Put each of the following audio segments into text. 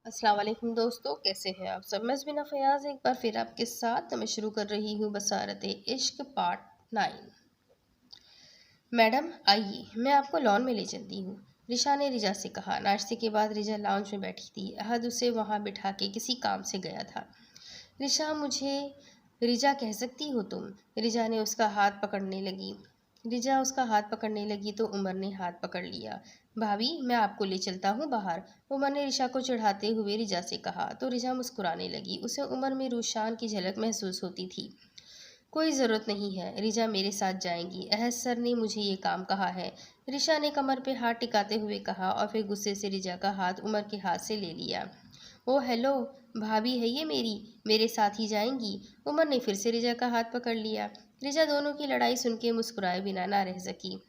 अस्सलाम वालेकुम दोस्तों, कैसे हैं आप सब। मैं ज़मीना फ़याज़ एक बार फिर आपके साथ मैं शुरू कर रही हूँ बसारत इश्क पार्ट 9। मैडम आइए, मैं आपको लॉन में ले चलती हूँ, रिशा ने रिजा से कहा। नाश्ते के बाद रिजा लाउंज में बैठी थी। अहद उसे वहाँ बिठा के किसी काम से गया था। रिशा, मुझे रिजा कह सकती हो तुम। रिजा उसका हाथ पकड़ने लगी तो उमर ने हाथ पकड़ लिया। भाभी, मैं आपको ले चलता हूँ बाहर, उमर ने रिशा को चढ़ाते हुए रिजा से कहा तो रिजा मुस्कुराने लगी। उसे उमर में रूशान की झलक महसूस होती थी। कोई ज़रूरत नहीं है, रिजा मेरे साथ जाएंगी, अहद सर ने मुझे ये काम कहा है, रिशा ने कमर पे हाथ टिकाते हुए कहा और फिर गुस्से से रिजा का हाथ उमर के हाथ से ले लिया। ओ हेलो, भाभी है ये मेरी, मेरे साथ ही जाएंगी। उमर ने फिर से रिजा का हाथ पकड़ लिया। रिजा दोनों की लड़ाई सुन के मुस्कुराए बिना ना रह सकी।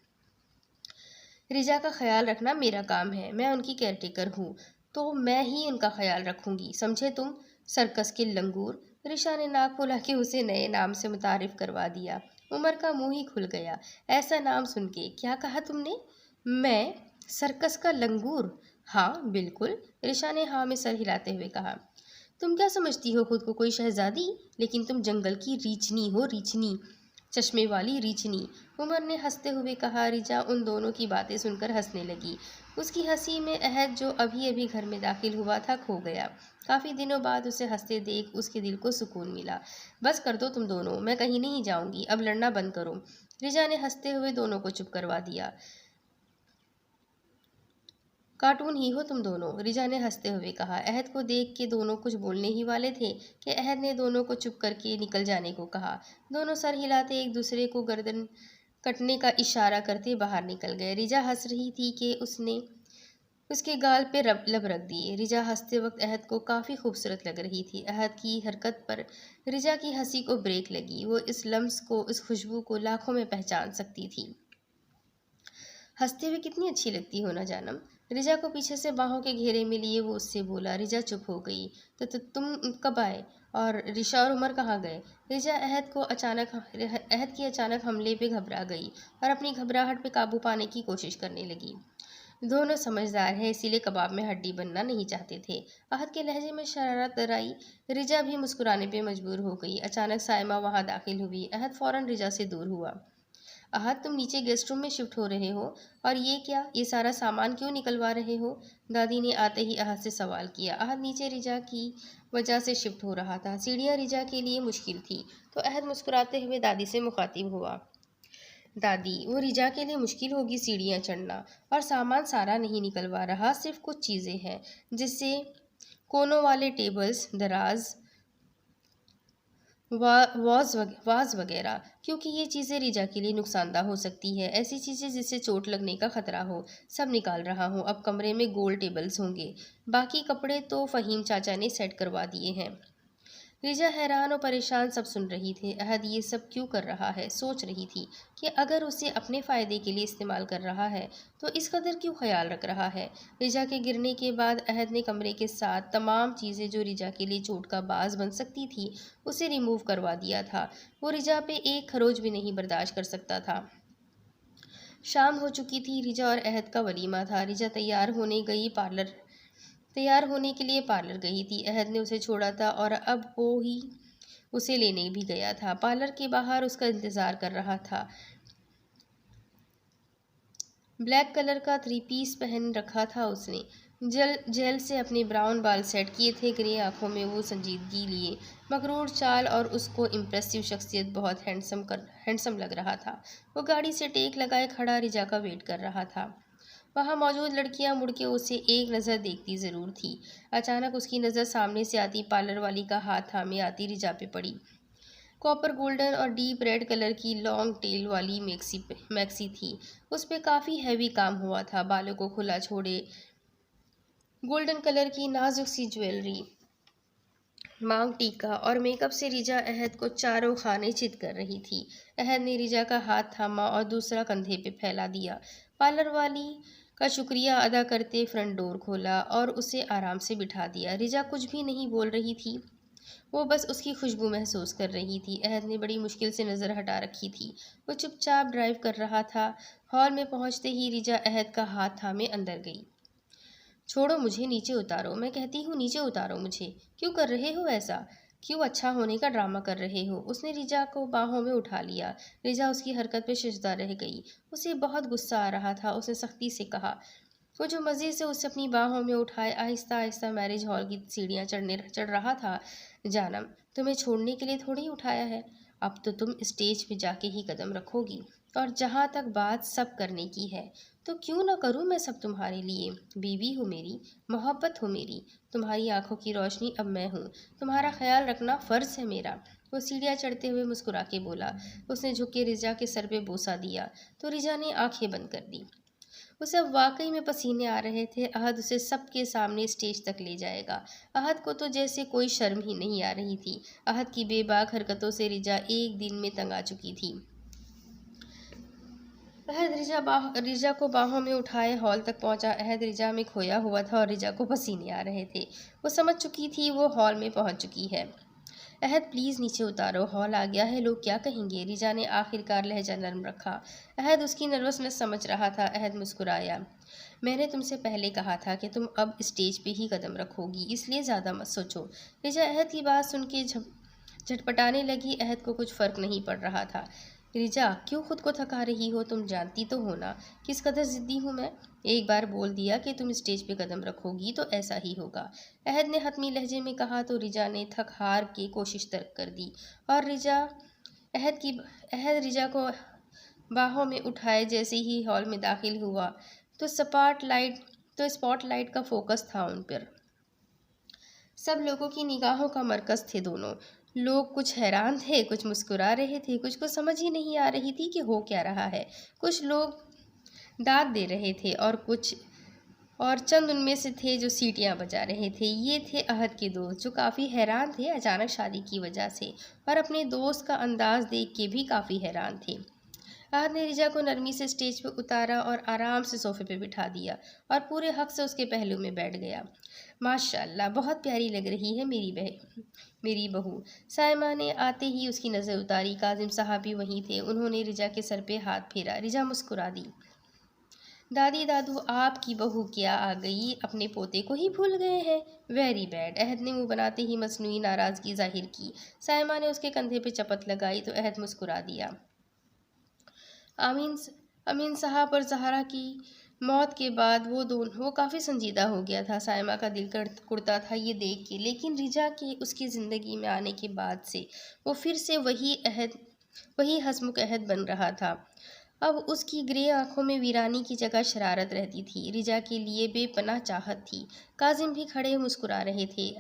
रिजा का ख्याल रखना मेरा काम है, मैं उनकी केयरटेकर हूँ, तो मैं ही उनका ख्याल रखूंगी, समझे तुम, सर्कस के लंगूर। रिशा ने नाक फुला के उसे नए नाम से मुतारिफ करवा दिया। उमर का मुंह ही खुल गया। ऐसा नाम सुन के क्या कहा तुमने? मैं? सर्कस का लंगूर? हाँ बिल्कुल, रिशा ने हाँ में सर हिलाते हुए कहा। तुम क्या समझती हो खुद को, कोई शहजादी? लेकिन तुम जंगल की रीछनी हो, रीछनी, चश्मे वाली रीछनी, उमर ने हंसते हुए कहा। रिजा उन दोनों की बातें सुनकर हंसने लगी। उसकी हंसी में अहद, जो अभी अभी घर में दाखिल हुआ था, खो गया। काफ़ी दिनों बाद उसे हंसते देख उसके दिल को सुकून मिला। बस कर दो तुम दोनों, मैं कहीं नहीं जाऊंगी, अब लड़ना बंद करो, रिजा ने हंसते हुए दोनों को चुप करवा दिया। कार्टून ही हो तुम दोनों, रिजा ने हंसते हुए कहा। अहद को देख के दोनों कुछ बोलने ही वाले थे कि अहद ने दोनों को चुप करके निकल जाने को कहा। दोनों सर हिलाते एक दूसरे को गर्दन कटने का इशारा करते बाहर निकल गए। रिजा हंस रही थी कि उसने उसके गाल पे लब रख दिए। रिजा हंसते वक्त अहद को काफ़ी खूबसूरत लग रही थी। अहद की हरकत पर रिजा की हंसी को ब्रेक लगी। वो इस लम्स को, इस खुशबू को लाखों में पहचान सकती थी। हंसते हुए कितनी अच्छी लगती हो ना जानम, रिजा को पीछे से बाहों के घेरे में लिए वो उससे बोला। रिजा चुप हो गई। तो तुम कब आए, और रिशा और उमर कहाँ गए? रिजा अहद की अचानक हमले पे घबरा गई और अपनी घबराहट पे काबू पाने की कोशिश करने लगी। दोनों समझदार है, इसीलिए कबाब में हड्डी बनना नहीं चाहते थे। अहद के लहजे में शरारत आई। रिजा भी मुस्कुराने पे मजबूर हो गई। अचानक साइमा वहां दाखिल हुई। अहद फौरन रिजा से दूर हुआ। आहत, तुम नीचे गेस्ट रूम में शिफ्ट हो रहे हो, और ये क्या, ये सारा सामान क्यों निकलवा रहे हो? दादी ने आते ही आहत से सवाल किया। आहत नीचे रिजा की वजह से शिफ्ट हो रहा था, सीढ़ियाँ रिजा के लिए मुश्किल थी, तो अहद मुस्कुराते हुए दादी से मुखातिब हुआ। दादी, वो रिजा के लिए मुश्किल होगी सीढ़ियाँ चढ़ना, और सामान सारा नहीं निकलवा रहा, सिर्फ कुछ चीज़ें हैं, जिससे कोनों वाले टेबल्स, दराज, वाज वगैरह, क्योंकि ये चीज़ें रिजा के लिए नुकसानदा हो सकती है, ऐसी चीज़ें जिससे चोट लगने का खतरा हो, सब निकाल रहा हूँ। अब कमरे में गोल टेबल्स होंगे, बाकी कपड़े तो फ़हीम चाचा ने सेट करवा दिए हैं। रिजा हैरान और परेशान सब सुन रही थी। अहद ये सब क्यों कर रहा है, सोच रही थी कि अगर उसे अपने फ़ायदे के लिए इस्तेमाल कर रहा है तो इस कदर क्यों ख्याल रख रहा है। रिजा के गिरने के बाद अहद ने कमरे के साथ तमाम चीज़ें जो रिजा के लिए चोट का बाज़ बन सकती थी उसे रिमूव करवा दिया था। वो रिजा पे एक खरोच भी नहीं बर्दाश्त कर सकता था। शाम हो चुकी थी। रिजा और अहद का वलीमा था। रिजा तैयार होने के लिए पार्लर गई थी। अहद ने उसे छोड़ा था और अब वो ही उसे लेने भी गया था। पार्लर के बाहर उसका इंतज़ार कर रहा था। ब्लैक कलर का थ्री पीस पहन रखा था उसने। जेल से अपने ब्राउन बाल सेट किए थे। ग्रे आंखों में वो संजीदगी लिए मकरूर चाल और उसको इम्प्रेसिव शख्सियत बहुत हैंडसम लग रहा था। वो गाड़ी से टेक लगाए खड़ा रिजा का वेट कर रहा था। वहाँ मौजूद लड़कियां मुड़ के उसे एक नज़र देखती ज़रूर थी। अचानक उसकी नज़र सामने से आती पार्लर वाली का हाथ थामे आती रिजा पे पड़ी। कॉपर गोल्डन और डीप रेड कलर की लॉन्ग टेल वाली मैक्सी थी। उस पे काफ़ी हैवी काम हुआ था। बालों को खुला छोड़े गोल्डन कलर की नाजुक सी ज्वेलरी, मांग टीका और मेकअप से रिजा अहद को चारों खाने चित कर रही थी। अहद ने रिजा का हाथ थामा और दूसरा कंधे पे फैला दिया। पार्लर वाली का शुक्रिया अदा करते फ्रंट डोर खोला और उसे आराम से बिठा दिया। रिजा कुछ भी नहीं बोल रही थी, वो बस उसकी खुशबू महसूस कर रही थी। अहद ने बड़ी मुश्किल से नज़र हटा रखी थी। वो चुपचाप ड्राइव कर रहा था। हॉल में पहुंचते ही रिजा अहद का हाथ थामे अंदर गई। छोड़ो मुझे, नीचे उतारो, मैं कहती हूँ नीचे उतारो मुझे। क्यों कर रहे हो ऐसा? क्यों अच्छा होने का ड्रामा कर रहे हो? उसने रिजा को बाहों में उठा लिया। रिजा उसकी हरकत पे शिजदा रह गई। उसे बहुत गुस्सा आ रहा था। उसने सख्ती से कहा। वो जो मज़े से उसे अपनी बाहों में उठाए आहिस्ता आहिस्ता मैरिज हॉल की सीढ़ियाँ चढ़ रहा था। जानम, तुम्हें छोड़ने के लिए थोड़ी ही उठाया है। अब तो तुम स्टेज पे जाके ही कदम रखोगी। और जहाँ तक बात सब करने की है, तो क्यों ना करूँ मैं सब तुम्हारे लिए। बीवी हो मेरी, मोहब्बत हो मेरी, तुम्हारी आंखों की रोशनी अब मैं हूँ। तुम्हारा ख्याल रखना फ़र्ज़ है मेरा। वो सीढ़ियाँ चढ़ते हुए मुस्कुरा के बोला। उसने झुक के रिजा के सर पे बोसा दिया तो रिजा ने आंखें बंद कर दी। उसे अब वाकई में पसीने आ रहे थे। अहद उसे सबके सामने स्टेज तक ले जाएगा। अहद को तो जैसे कोई शर्म ही नहीं आ रही थी। अहद की बेबाक हरकतों से रिजा एक दिन में तंग आ चुकी थी। अहद रिजा को बाहों में उठाए हॉल तक पहुंचा। अहद रिजा में खोया हुआ था और रिजा को पसीने आ रहे थे। वो समझ चुकी थी वो हॉल में पहुंच चुकी है। अहद प्लीज़ नीचे उतारो, हॉल आ गया है, लोग क्या कहेंगे। रिजा ने आखिरकार लहजा नरम रखा। अहद उसकी नर्वसनेस समझ रहा था। अहद मुस्कुराया। मैंने तुमसे पहले कहा था कि तुम अब स्टेज पे ही कदम रखोगी, इसलिए ज़्यादा मत सोचो। रिजा अहद की बात सुन के झटपटाने लगी। अहद को कुछ फ़र्क नहीं पड़ रहा था। रिजा क्यों खुद को थका रही हो? तुम जानती तो हो ना किस कदर ज़िद्दी हूँ मैं। एक बार बोल दिया कि तुम स्टेज पे कदम रखोगी तो ऐसा ही होगा। अहद ने हतमी लहजे में कहा तो रिजा ने थक हार की कोशिश तर्क कर दी और अहद रिजा को बाहों में उठाए जैसे ही हॉल में दाखिल हुआ तो स्पॉटलाइट का फोकस था उन पर। सब लोगों की निगाहों का मरकज थे दोनों। लोग कुछ हैरान थे, कुछ मुस्कुरा रहे थे, कुछ को समझ ही नहीं आ रही थी कि हो क्या रहा है। कुछ लोग दाद दे रहे थे और चंद उनमें से थे जो सीटियां बजा रहे थे। ये थे अहद के दोस्त जो काफ़ी हैरान थे अचानक शादी की वजह से और अपने दोस्त का अंदाज देख के भी काफ़ी हैरान थे। अहद ने रिजा को नरमी से स्टेज पर उतारा और आराम से सोफे पे बिठा दिया और पूरे हक से उसके पहलू में बैठ गया। माशाल्लाह, बहुत प्यारी लग रही है मेरी बहू। सायमा ने आते ही उसकी नज़र उतारी। काजिम साहब भी वहीं थे। उन्होंने रिजा के सर पे हाथ फेरा। रिजा मुस्कुरा दी। दादी दादू, आपकी बहू क्या आ गई, अपने पोते को ही भूल गए हैं। Very bad. अहद ने मुंह बनाते ही मसनूई नाराज़गी जाहिर की। सायमा ने उसके कंधे पे चपत लगाई तो अहद मुस्कुरा दिया। अमीन अमीन साहब और जहरा की मौत के बाद वो काफ़ी संजीदा हो गया था। सायमा का दिल कुड़ता था ये देख के, लेकिन रिजा के उसकी ज़िंदगी में आने के बाद से वो फिर से वही हसमुख अहद बन रहा था। अब उसकी ग्रे आंखों में वीरानी की जगह शरारत रहती थी। रिजा के लिए बेपनाह चाहत थी। काजिम भी खड़े मुस्कुरा रहे थे।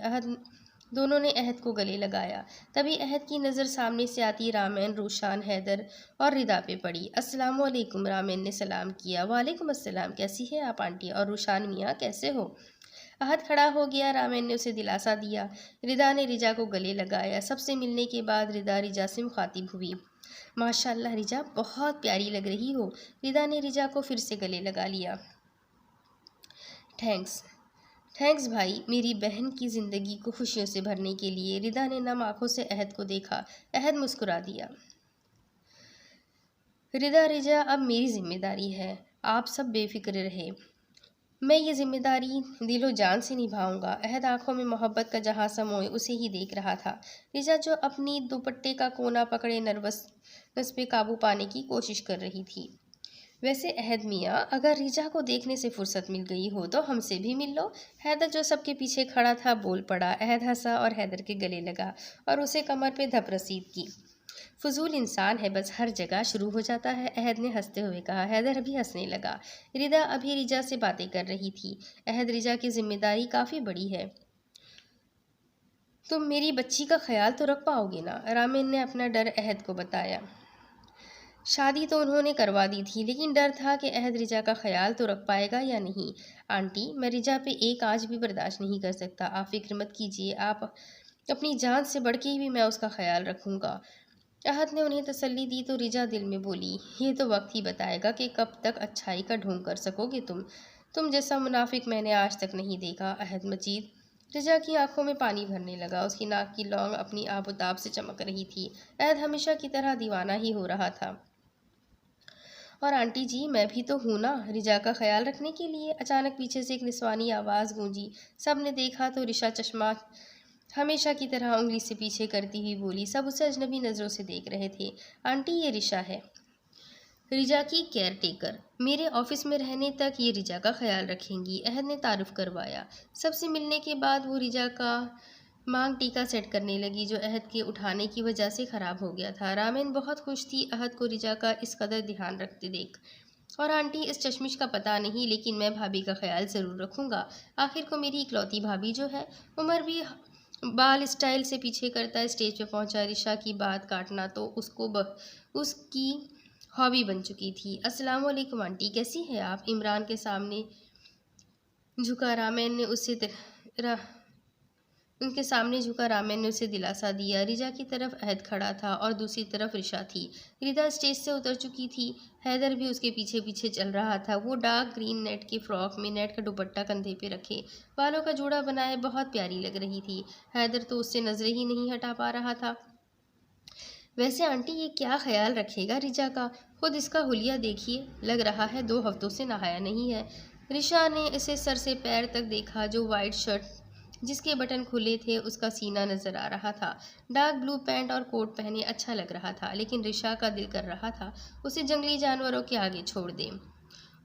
दोनों ने अहद को गले लगाया। तभी अहद की नज़र सामने से आती रामेन, रूशान, हैदर और रिदा पे पड़ी। अस्सलामुअलैकुम, रामेन ने सलाम किया। वालेकुम अस्सलाम, कैसी है आप आंटी? और रूशान मियाँ कैसे हो? अहद खड़ा हो गया। रामेन ने उसे दिलासा दिया। रिदा ने रिजा को गले लगाया। सबसे मिलने के बाद रिजा से मुखातिब हुई। माशाल्लाह रिजा, बहुत प्यारी लग रही हो। रिदा ने रिजा को फिर से गले लगा लिया। थैंक्स भाई, मेरी बहन की ज़िंदगी को खुशियों से भरने के लिए। रिदा ने नम आंखों से अहद को देखा। अहद मुस्कुरा दिया। रिजा अब मेरी जिम्मेदारी है, आप सब बेफिक्र रहे। मैं ये जिम्मेदारी दिलो जान से निभाऊंगा। अहद आंखों में मोहब्बत का जहां समोए उसे ही देख रहा था। रिजा जो अपनी दुपट्टे का कोना पकड़े नर्वस पे काबू पाने की कोशिश कर रही थी। वैसे अहद मियाँ, अगर रिजा को देखने से फुर्सत मिल गई हो तो हमसे भी मिल लो। हैदर जो सबके पीछे खड़ा था बोल पड़ा। अहद हंसा और हैदर के गले लगा और उसे कमर पे धप रसीद की। फजूल इंसान है, बस हर जगह शुरू हो जाता है, अहद ने हंसते हुए कहा। हैदर भी हंसने लगा। रिदा अभी रिजा से बातें कर रही थी। अहद, रिजा की जिम्मेदारी काफ़ी बड़ी है, तुम मेरी बच्ची का ख्याल तो रख पाओगे ना? रामीन ने अपना डर अहद को बताया। शादी तो उन्होंने करवा दी थी, लेकिन डर था कि अहद रिजा का ख्याल तो रख पाएगा या नहीं। आंटी, मैं रिजा पे एक आज भी बर्दाश्त नहीं कर सकता। आप फिक्र मत कीजिए, आप अपनी जान से बढ़ के भी मैं उसका ख्याल रखूँगा। अहद ने उन्हें तसल्ली दी तो रिजा दिल में बोली, ये तो वक्त ही बताएगा कि कब तक अच्छाई का ढोंग कर सकोगे तुम जैसा मुनाफिक मैंने आज तक नहीं देखा। अहद मजीद। रिजा की आंखों में पानी भरने लगा। उसकी नाक की लौंग अपनी आबोताब से चमक रही थी। अहद हमेशा की तरह दीवाना ही हो रहा था और आंटी जी मैं भी तो हूं ना रिजा का ख्याल रखने के लिए। अचानक पीछे से एक निस्वानी आवाज़ गूंजी। सब ने देखा तो रिशा चश्मा हमेशा की तरह उंगली से पीछे करती हुई बोली। सब उसे अजनबी नज़रों से देख रहे थे। आंटी ये रिशा है, रिजा की केयर टेकर। मेरे ऑफिस में रहने तक ये रिजा का ख्याल रखेंगी, अहद ने तारुफ करवाया। सबसे मिलने के बाद वो रिजा का मांग टीका सेट करने लगी जो अहद के उठाने की वजह से ख़राब हो गया था। रामेन बहुत खुश थी अहद को रिजा का इस कदर ध्यान रखते देख। और आंटी इस चश्मिश का पता नहीं, लेकिन मैं भाभी का ख्याल ज़रूर रखूँगा। आखिर को मेरी इकलौती भाभी जो है। उमर भी बाल स्टाइल से पीछे करता स्टेज पे पहुंचा। रिशा की बात काटना तो उसकी हॉबी बन चुकी थी। अस्सलाम वालेकुम आंटी, कैसी हैं आप? इमरान के सामने झुका रामेन ने उसे रा, उनके सामने झुका रामेन ने उसे दिलासा दिया। रिजा की तरफ अहद खड़ा था और दूसरी तरफ रिशा थी। रिदा स्टेज से उतर चुकी थी। हैदर भी उसके पीछे पीछे चल रहा था। वो डार्क ग्रीन नेट की फ्रॉक में नेट का दुपट्टा कंधे पे रखे बालों का जोड़ा बनाए बहुत प्यारी लग रही थी। हैदर तो उससे नजरें ही नहीं हटा पा रहा था। वैसे आंटी ये क्या ख्याल रखेगा रिजा का? खुद इसका हुलिया देखिए, लग रहा है 2 हफ्तों से नहाया नहीं है। रिशा ने इसे सर से पैर तक देखा। जो वाइट शर्ट जिसके बटन खुले थे उसका सीना नजर आ रहा था। डार्क ब्लू पैंट और कोट पहने अच्छा लग रहा था, लेकिन रिशा का दिल कर रहा था उसे जंगली जानवरों के आगे छोड़ दे।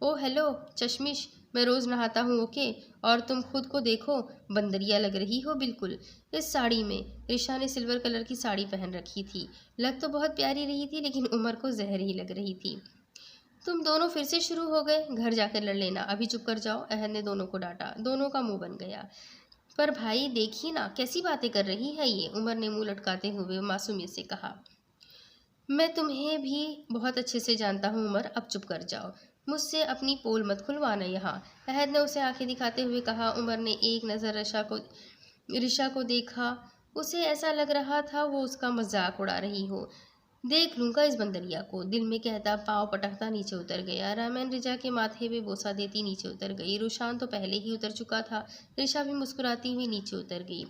ओ हेलो चश्मिश, मैं रोज़ नहाता हूँ ओके, और तुम खुद को देखो, बंदरिया लग रही हो बिल्कुल इस साड़ी में। रिशा ने सिल्वर कलर की साड़ी पहन रखी थी। लग तो बहुत प्यारी रही थी, लेकिन उम्र को जहर ही लग रही थी। तुम दोनों फिर से शुरू हो गए, घर जाकर लड़ लेना, अभी चुप कर जाओ, अहद ने दोनों को डांटा। दोनों का मुंह बन गया। पर भाई देखिए ना कैसी बातें कर रही है ये, उमर ने मुंह लटकाते हुए मासूमियत से कहा। मैं तुम्हें भी बहुत अच्छे से जानता हूँ उमर, अब चुप कर जाओ, मुझसे अपनी पोल मत खुलवाना यहाँ, अहद ने उसे आंखें दिखाते हुए कहा। उमर ने एक नज़र रिशा को देखा। उसे ऐसा लग रहा था वो उसका मजाक उड़ा रही हो। देख लूंगा इस बंदरिया को, दिल में कहता पाँव पटकता नीचे उतर गया। रामैन रिजा के माथे पे बोसा देती नीचे उतर गई। रुशान तो पहले ही उतर चुका था। रिशा भी मुस्कुराती हुई नीचे उतर गई।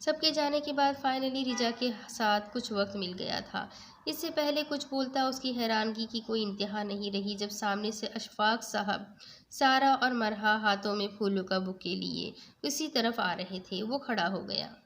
सबके जाने के बाद फाइनली रिजा के साथ कुछ वक्त मिल गया था। इससे पहले कुछ बोलता उसकी हैरानगी की कोई इंतहा नहीं रही जब सामने से अशफाक साहब सारा और मरहा हाथों में फूलों का बुके लिए उसी तरफ आ रहे थे। वो खड़ा हो गया।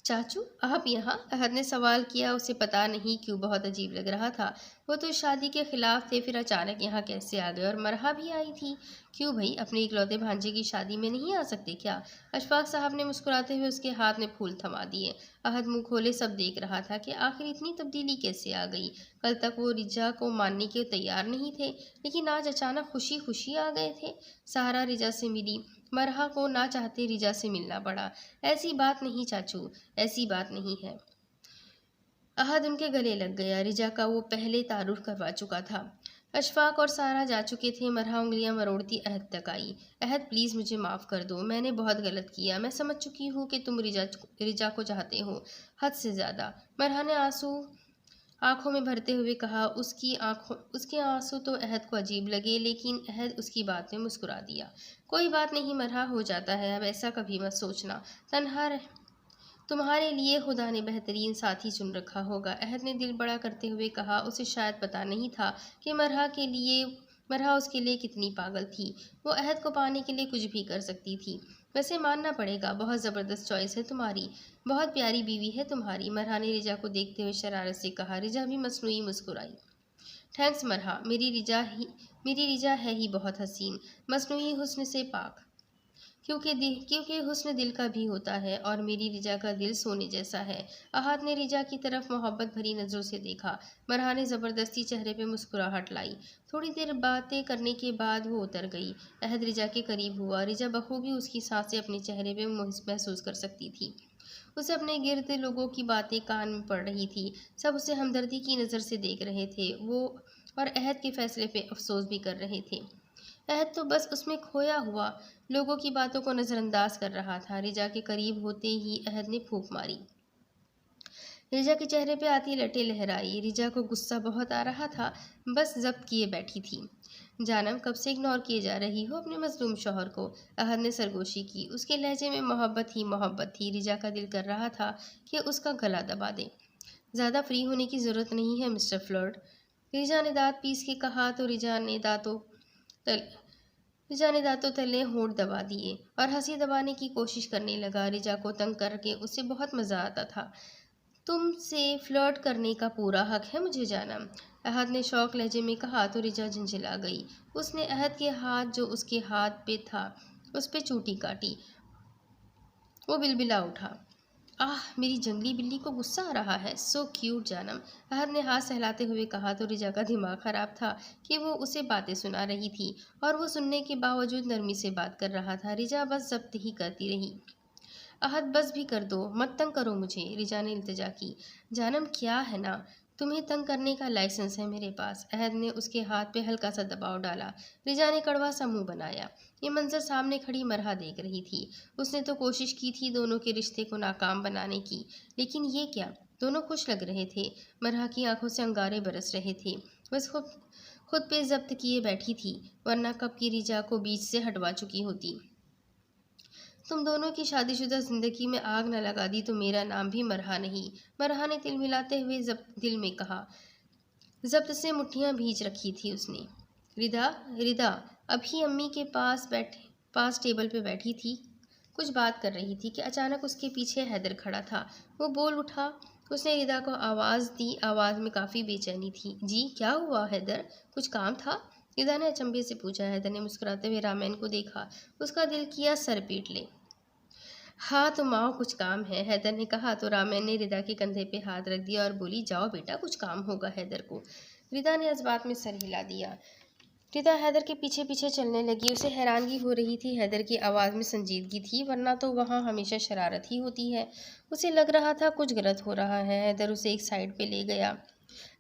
चाचू आप यहाँ? अहद ने सवाल किया। उसे पता नहीं क्यों बहुत अजीब लग रहा था। वो तो शादी के खिलाफ थे, फिर अचानक यहाँ कैसे आ गए? और मरहा भी आई थी। क्यों भाई, अपने इकलौते भांजे की शादी में नहीं आ सकते क्या? अशफाक साहब ने मुस्कुराते हुए उसके हाथ में फूल थमा दिए। अहद मुंह खोले सब देख रहा था कि आखिर इतनी तब्दीली कैसे आ गई। कल तक वो रिजा को मानने के तैयार नहीं थे, लेकिन आज अचानक खुशी खुशी आ गए थे। सहारा रिजा से मिली, मरहा को ना चाहते रिजा से मिलना पड़ा। ऐसी बात नहीं चाचू, ऐसी बात नहीं है। अहद उनके गले लग गया। रिजा का वो पहले तारुफ करवा चुका था। अशफाक और सारा जा चुके थे। मरहा उंगलियां मरोड़ती अहद तक आई। अहद प्लीज़ मुझे माफ़ कर दो, मैंने बहुत गलत किया। मैं समझ चुकी हूँ कि तुम रिजा को चाहते हो, हद से ज़्यादा। मरहा ने आंखों में भरते हुए कहा। उसके आंसू तो अहद को अजीब लगे, लेकिन अहद उसकी बात में मुस्कुरा दिया। कोई बात नहीं मरहा, हो जाता है, अब ऐसा कभी मत सोचना। तुम्हारे लिए खुदा ने बेहतरीन साथी चुन रखा होगा, अहद ने दिल बड़ा करते हुए कहा। उसे शायद पता नहीं था कि मरहा उसके लिए कितनी पागल थी। वो अहद को पाने के लिए कुछ भी कर सकती थी। वैसे मानना पड़ेगा, बहुत ज़बरदस्त चॉइस है तुम्हारी, बहुत प्यारी बीवी है तुम्हारी, मरहा ने रिजा को देखते हुए शरारत से कहा। रिजा भी मसनूई मुस्कुराई। थैंक्स मरहा, मेरी रिजा है ही बहुत हसीन, मसनूई हुस्न से पाक। क्योंकि हुस्न दिल का भी होता है, और मेरी रिजा का दिल सोने जैसा है। अहाद ने रिजा की तरफ मोहब्बत भरी नज़रों से देखा। मरहा ने ज़बरदस्ती चेहरे पे मुस्कुराहट लाई। थोड़ी देर बातें करने के बाद वो उतर गई। अहद रिजा के करीब हुआ। रिजा बखूबी उसकी सांसें अपने चेहरे पे महसूस कर सकती थी। उसे अपने गिर्द लोगों की बातें कान में पड़ रही थी। सब उसे हमदर्दी की नज़र से देख रहे थे। वो और अहद के फैसले पे अफसोस भी कर रहे थे। अहद तो बस उसमें खोया हुआ लोगों की बातों को नज़रअंदाज कर रहा था। रिजा के करीब होते ही अहद ने फूंक मारी। रिजा के चेहरे पे आती लटें लहराई। रिजा को गुस्सा बहुत आ रहा था, बस जब्त किए बैठी थी। जानम कब से इग्नोर किए जा रही हो अपने मजलूम शौहर को? अहद ने सरगोशी की। उसके लहजे में मोहब्बत ही मोहब्बत थी। रिजा का दिल कर रहा था कि उसका गला दबा दे। ज़्यादा फ्री होने की ज़रूरत नहीं है मिस्टर फ्लर्ट, रिजा ने दांत पीस के कहा तो तल रिजा ने दांतों तले होंठ दबा दिए और हंसी दबाने की कोशिश करने लगा। रिजा को तंग करके उसे बहुत मजा आता था। तुमसे फ्लर्ट करने का पूरा हक है मुझे जाना, अहद ने शौक लहजे में कहा तो रिजा झंझला गई। उसने अहद के हाथ जो उसके हाथ पे था उस पे चूटी काटी। वो बिलबिला उठा। आह, मेरी जंगली बिल्ली को गुस्सा आ रहा है। सो क्यूट जानम, अहद ने हाथ सहलाते हुए कहा तो रिजा का दिमाग खराब था कि वो उसे बातें सुना रही थी और वो सुनने के बावजूद नरमी से बात कर रहा था। रिजा बस जब्त ही करती रही। अहद बस भी कर दो, मत तंग करो मुझे, रिजा ने इल्तिजा की। जानम क्या है ना, तुम्हें तंग करने का लाइसेंस है मेरे पास। अहद ने उसके हाथ पे हल्का सा दबाव डाला। रिजा ने कड़वा सा मुंह बनाया। ये मंजर सामने खड़ी मरहा देख रही थी। उसने तो कोशिश की थी दोनों के रिश्ते को नाकाम बनाने की, लेकिन ये क्या, दोनों खुश लग रहे थे। मरहा की आंखों से अंगारे बरस रहे थे। बस खुद पे जब्त किए बैठी थी, वरना कब की रिजा को बीच से हटवा चुकी होती। तुम दोनों की शादीशुदा जिंदगी में आग न लगा दी तो मेरा नाम भी मरहा नहीं, मरहा ने तिल मिलाते हुए दिल में कहा। जब्त से मुट्ठियां भींच रखी थी उसने। रिदा रिदा अभी अम्मी के पास टेबल पे बैठी थी, कुछ बात कर रही थी कि अचानक उसके पीछे हैदर खड़ा था। वो बोल उठा। उसने रिदा को आवाज़ दी, आवाज़ में काफ़ी बेचैनी थी। जी क्या हुआ हैदर, कुछ काम था? रिदा ने अचंभे से पूछा। हैदर ने मुस्कुराते हुए रामैन को देखा। उसका दिल किया सर पीट ले। हाँ तुम आओ, कुछ काम है, हैदर ने कहा तो रामैन ने रिदा के कंधे पे हाथ रख दिया और बोली, जाओ बेटा, कुछ काम होगा हैदर को। रिदा ने इस बात में सर हिला दिया। रिदा हैदर के पीछे पीछे चलने लगी। उसे हैरानगी हो रही थी, हैदर की आवाज़ में संजीदगी थी, वरना तो वहाँ हमेशा शरारत ही होती है। उसे लग रहा था कुछ गलत हो रहा है। हैदर उसे एक साइड पे ले गया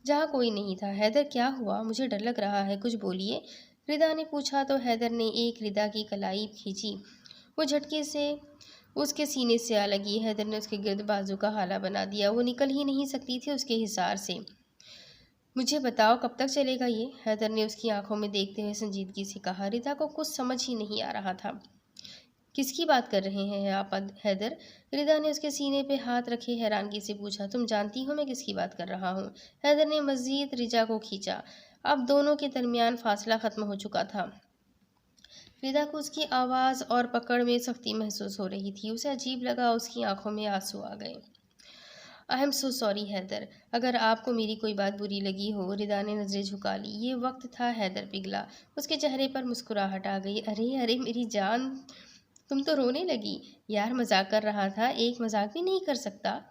जहाँ कोई नहीं था। हैदर क्या हुआ, मुझे डर लग रहा है, कुछ बोलिए, रिदा ने पूछा तो हैदर ने एक रिदा की कलाई खींची। वो झटके से उसके सीने से आ लगी। हैदर ने उसके गिर्द बाजू का हाला बना दिया। वो निकल ही नहीं सकती थी उसके हिसार से। मुझे बताओ कब तक चलेगा ये, हैदर ने उसकी आंखों में देखते हुए संजीदगी से कहा। रिदा को कुछ समझ ही नहीं आ रहा था। किसकी बात कर रहे हैं आप हैदर, रिदा ने उसके सीने पे हाथ रखे हैरानगी से पूछा। तुम जानती हो मैं किसकी बात कर रहा हूँ, हैदर ने मजीद रिजा को खींचा। अब दोनों के दरमियान फासला खत्म हो चुका था। रिदा को उसकी आवाज़ और पकड़ में सख्ती महसूस हो रही थी। उसे अजीब लगा, उसकी आंखों में आंसू आ गए। I am so sorry Haider, अगर आपको मेरी कोई बात बुरी लगी हो, रिदा ने नज़रें झुका ली। ये वक्त था हैदर पिघला। उसके चेहरे पर मुस्कुराहट आ गई। अरे अरे मेरी जान, तुम तो रोने लगी। यार मजाक कर रहा था, एक मजाक भी नहीं कर सकता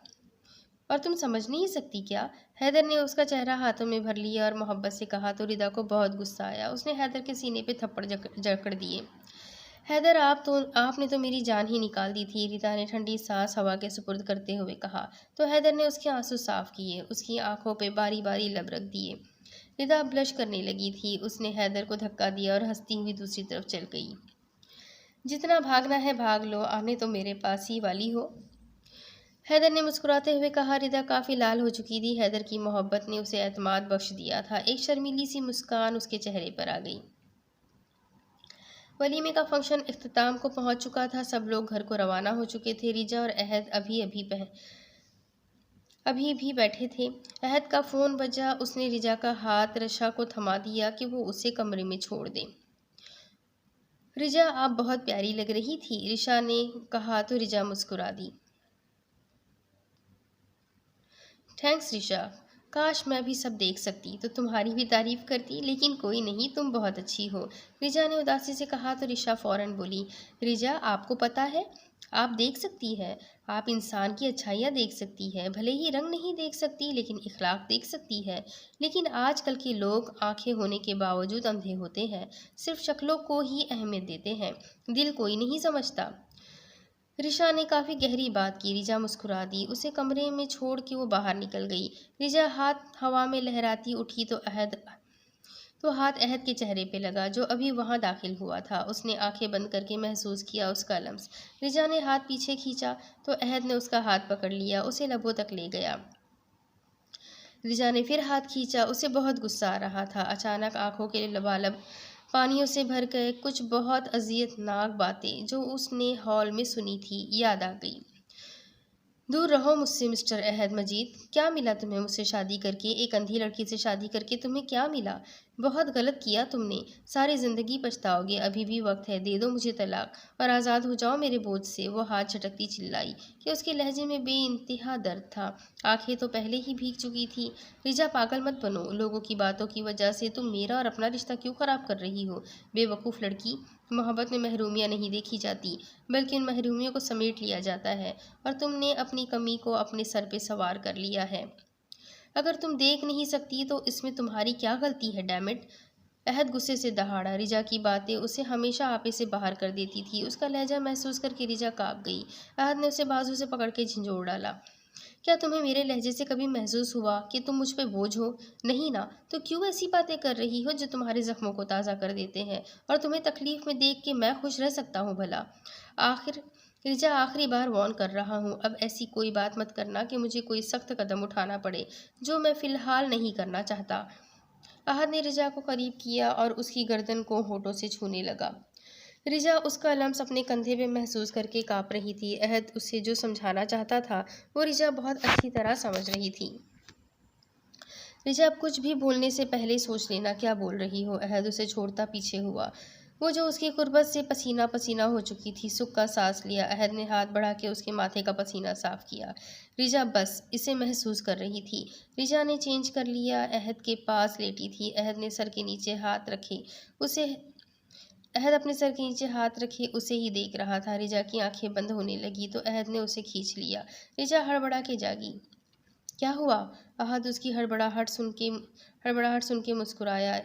और तुम समझ नहीं सकती क्या, हैदर ने उसका चेहरा हाथों में भर लिया और मोहब्बत से कहा तो रिदा को बहुत गुस्सा आया। उसने हैदर के सीने पे थप्पड़ जकड़ दिए। हैदर आपने तो मेरी जान ही निकाल दी थी, रिदा ने ठंडी सांस हवा के सुपुर्द करते हुए कहा तो हैदर ने उसके आंसू साफ किए, उसकी आंखों पे बारी बारी लब रख दिए। रिदा ब्लश करने लगी थी। उसने हैदर को धक्का दिया और हंसती हुई दूसरी तरफ चल गई। जितना भागना है भाग लो, आने तो मेरे पास ही वाली हो, हैदर ने मुस्कुराते हुए कहा। रिदा काफ़ी लाल हो चुकी थी। हैदर की मोहब्बत ने उसे एतमाद बख्श दिया था। एक शर्मीली सी मुस्कान उसके चेहरे पर आ गई। वलीमे का फंक्शन इख्तिताम को पहुंच चुका था। सब लोग घर को रवाना हो चुके थे। रिजा और अहद अभी भी बैठे थे। अहद का फ़ोन बजा। उसने रिजा का हाथ रशा को थमा दिया कि वो उसे कमरे में छोड़ दे। रिजा आप बहुत प्यारी लग रही थी, रिशा ने कहा तो रिजा मुस्कुरा दी। थैंक्स रिशा, काश मैं भी सब देख सकती तो तुम्हारी भी तारीफ करती, लेकिन कोई नहीं, तुम बहुत अच्छी हो, रिजा ने उदासी से कहा तो रिशा फौरन बोली। रिजा आपको पता है, आप देख सकती है, आप इंसान की अच्छाइयाँ देख सकती है, भले ही रंग नहीं देख सकती लेकिन इखलाक देख सकती है। लेकिन आजकल के लोग आंखें होने के बावजूद अंधे होते हैं, सिर्फ शक्लों को ही अहमियत देते हैं, दिल कोई नहीं समझता। रिशा ने काफ़ी गहरी बात की। रिजा मुस्कुरा दी। उसे कमरे में छोड़ के वो बाहर निकल गई। रिजा हाथ हवा में लहराती उठी तो हाथ अहद के चेहरे पे लगा जो अभी वहाँ दाखिल हुआ था। उसने आंखें बंद करके महसूस किया उसका लम्स। रिजा ने हाथ पीछे खींचा तो अहद ने उसका हाथ पकड़ लिया, उसे लबों तक ले गया। रिजा ने फिर हाथ खींचा, उसे बहुत गुस्सा आ रहा था। अचानक आंखों के लबालब पानियों से भर गए। कुछ बहुत अजियतनाक बातें जो उसने हॉल में सुनी थी याद आ गई। दूर रहो मुझसे मिस्टर अहद मजीद। क्या मिला तुम्हें मुझसे शादी करके? एक अंधी लड़की से शादी करके तुम्हें क्या मिला? बहुत गलत किया तुमने, सारी ज़िंदगी पछताओगे। अभी भी वक्त है, दे दो मुझे तलाक और आज़ाद हो जाओ मेरे बोझ से। वो हाथ झटकती चिल्लाई कि उसके लहजे में बेइंतहा दर्द था। आंखें तो पहले ही भीग चुकी थी। रिजा, पागल मत बनो। लोगों की बातों की वजह से तुम मेरा और अपना रिश्ता क्यों ख़राब कर रही हो? बेवकूफ़ लड़की, मोहब्बत में महरूमियाँ नहीं देखी जाती, बल्कि उन महरूमियों को समेट लिया जाता है, और तुमने अपनी कमी को अपने सर पे सवार कर लिया है। अगर तुम देख नहीं सकती तो इसमें तुम्हारी क्या गलती है, डैमिट। अहद गुस्से से दहाड़ा। रिजा की बातें उसे हमेशा आपे से बाहर कर देती थी। उसका लहजा महसूस करके रिजा काँप गई। अहद ने उसे बाजू से पकड़ के झंझोड़ डाला। क्या तुम्हें मेरे लहजे से कभी महसूस हुआ कि तुम मुझ पे बोझ हो? नहीं ना, तो क्यों ऐसी बातें कर रही हो जो तुम्हारे जख्मों को ताज़ा कर देते हैं? और तुम्हें तकलीफ में देख के मैं खुश रह सकता हूँ भला? आखिर रिजा, आखिरी बार वार्न कर रहा हूँ, अब ऐसी कोई बात मत करना कि मुझे कोई सख्त कदम उठाना पड़े, जो मैं फ़िलहाल नहीं करना चाहता। अहद ने रिजा को करीब किया और उसकी गर्दन को होठों से छूने लगा। रिजा उसका लम्स अपने कंधे पे महसूस करके काँप रही थी। अहद उसे जो समझाना चाहता था वो रिजा बहुत अच्छी तरह समझ रही थी। रिजा, अब कुछ भी बोलने से पहले सोच लेना क्या बोल रही हो। अहद उसे छोड़ता पीछे हुआ। वो जो उसकी कुर्बत से पसीना पसीना हो चुकी थी, सुख का सांस लिया। अहद ने हाथ बढ़ा के उसके माथे का पसीना साफ किया। रिजा बस इसे महसूस कर रही थी। रिजा ने चेंज कर लिया, अहद के पास लेटी थी। अहद ने सर के नीचे हाथ रखे उसे अहद अपने सर के नीचे हाथ रखे उसे ही देख रहा था। रिजा की आंखें बंद होने लगी तो अहद ने उसे खींच लिया। रिजा हड़बड़ा के जागी। क्या हुआ? अहद उसकी हड़बड़ाहट सुन के मुस्कुराया।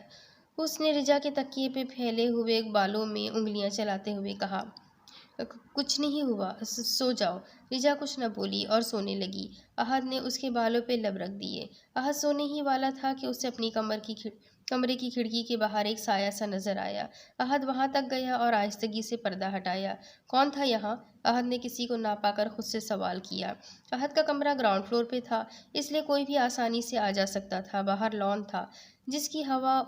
उसने रिजा के तकिए पे फैले हुए बालों में उंगलियां चलाते हुए कहा, कुछ नहीं हुआ, सो जाओ। रिजा कुछ न बोली और सोने लगी। अहद ने उसके बालों पे लब रख दिए। अहद सोने ही वाला था कि उसे अपनी कमरे की खिड़की के बाहर एक साया सा नजर आया। अहद वहां तक गया और आहिस्तगी से पर्दा हटाया। कौन था यहाँ? अहद ने किसी को ना पाकर खुद से सवाल किया। अहद का कमरा ग्राउंड फ्लोर पे था, इसलिए कोई भी आसानी से आ जा सकता था। बाहर लॉन था, जिसकी हवा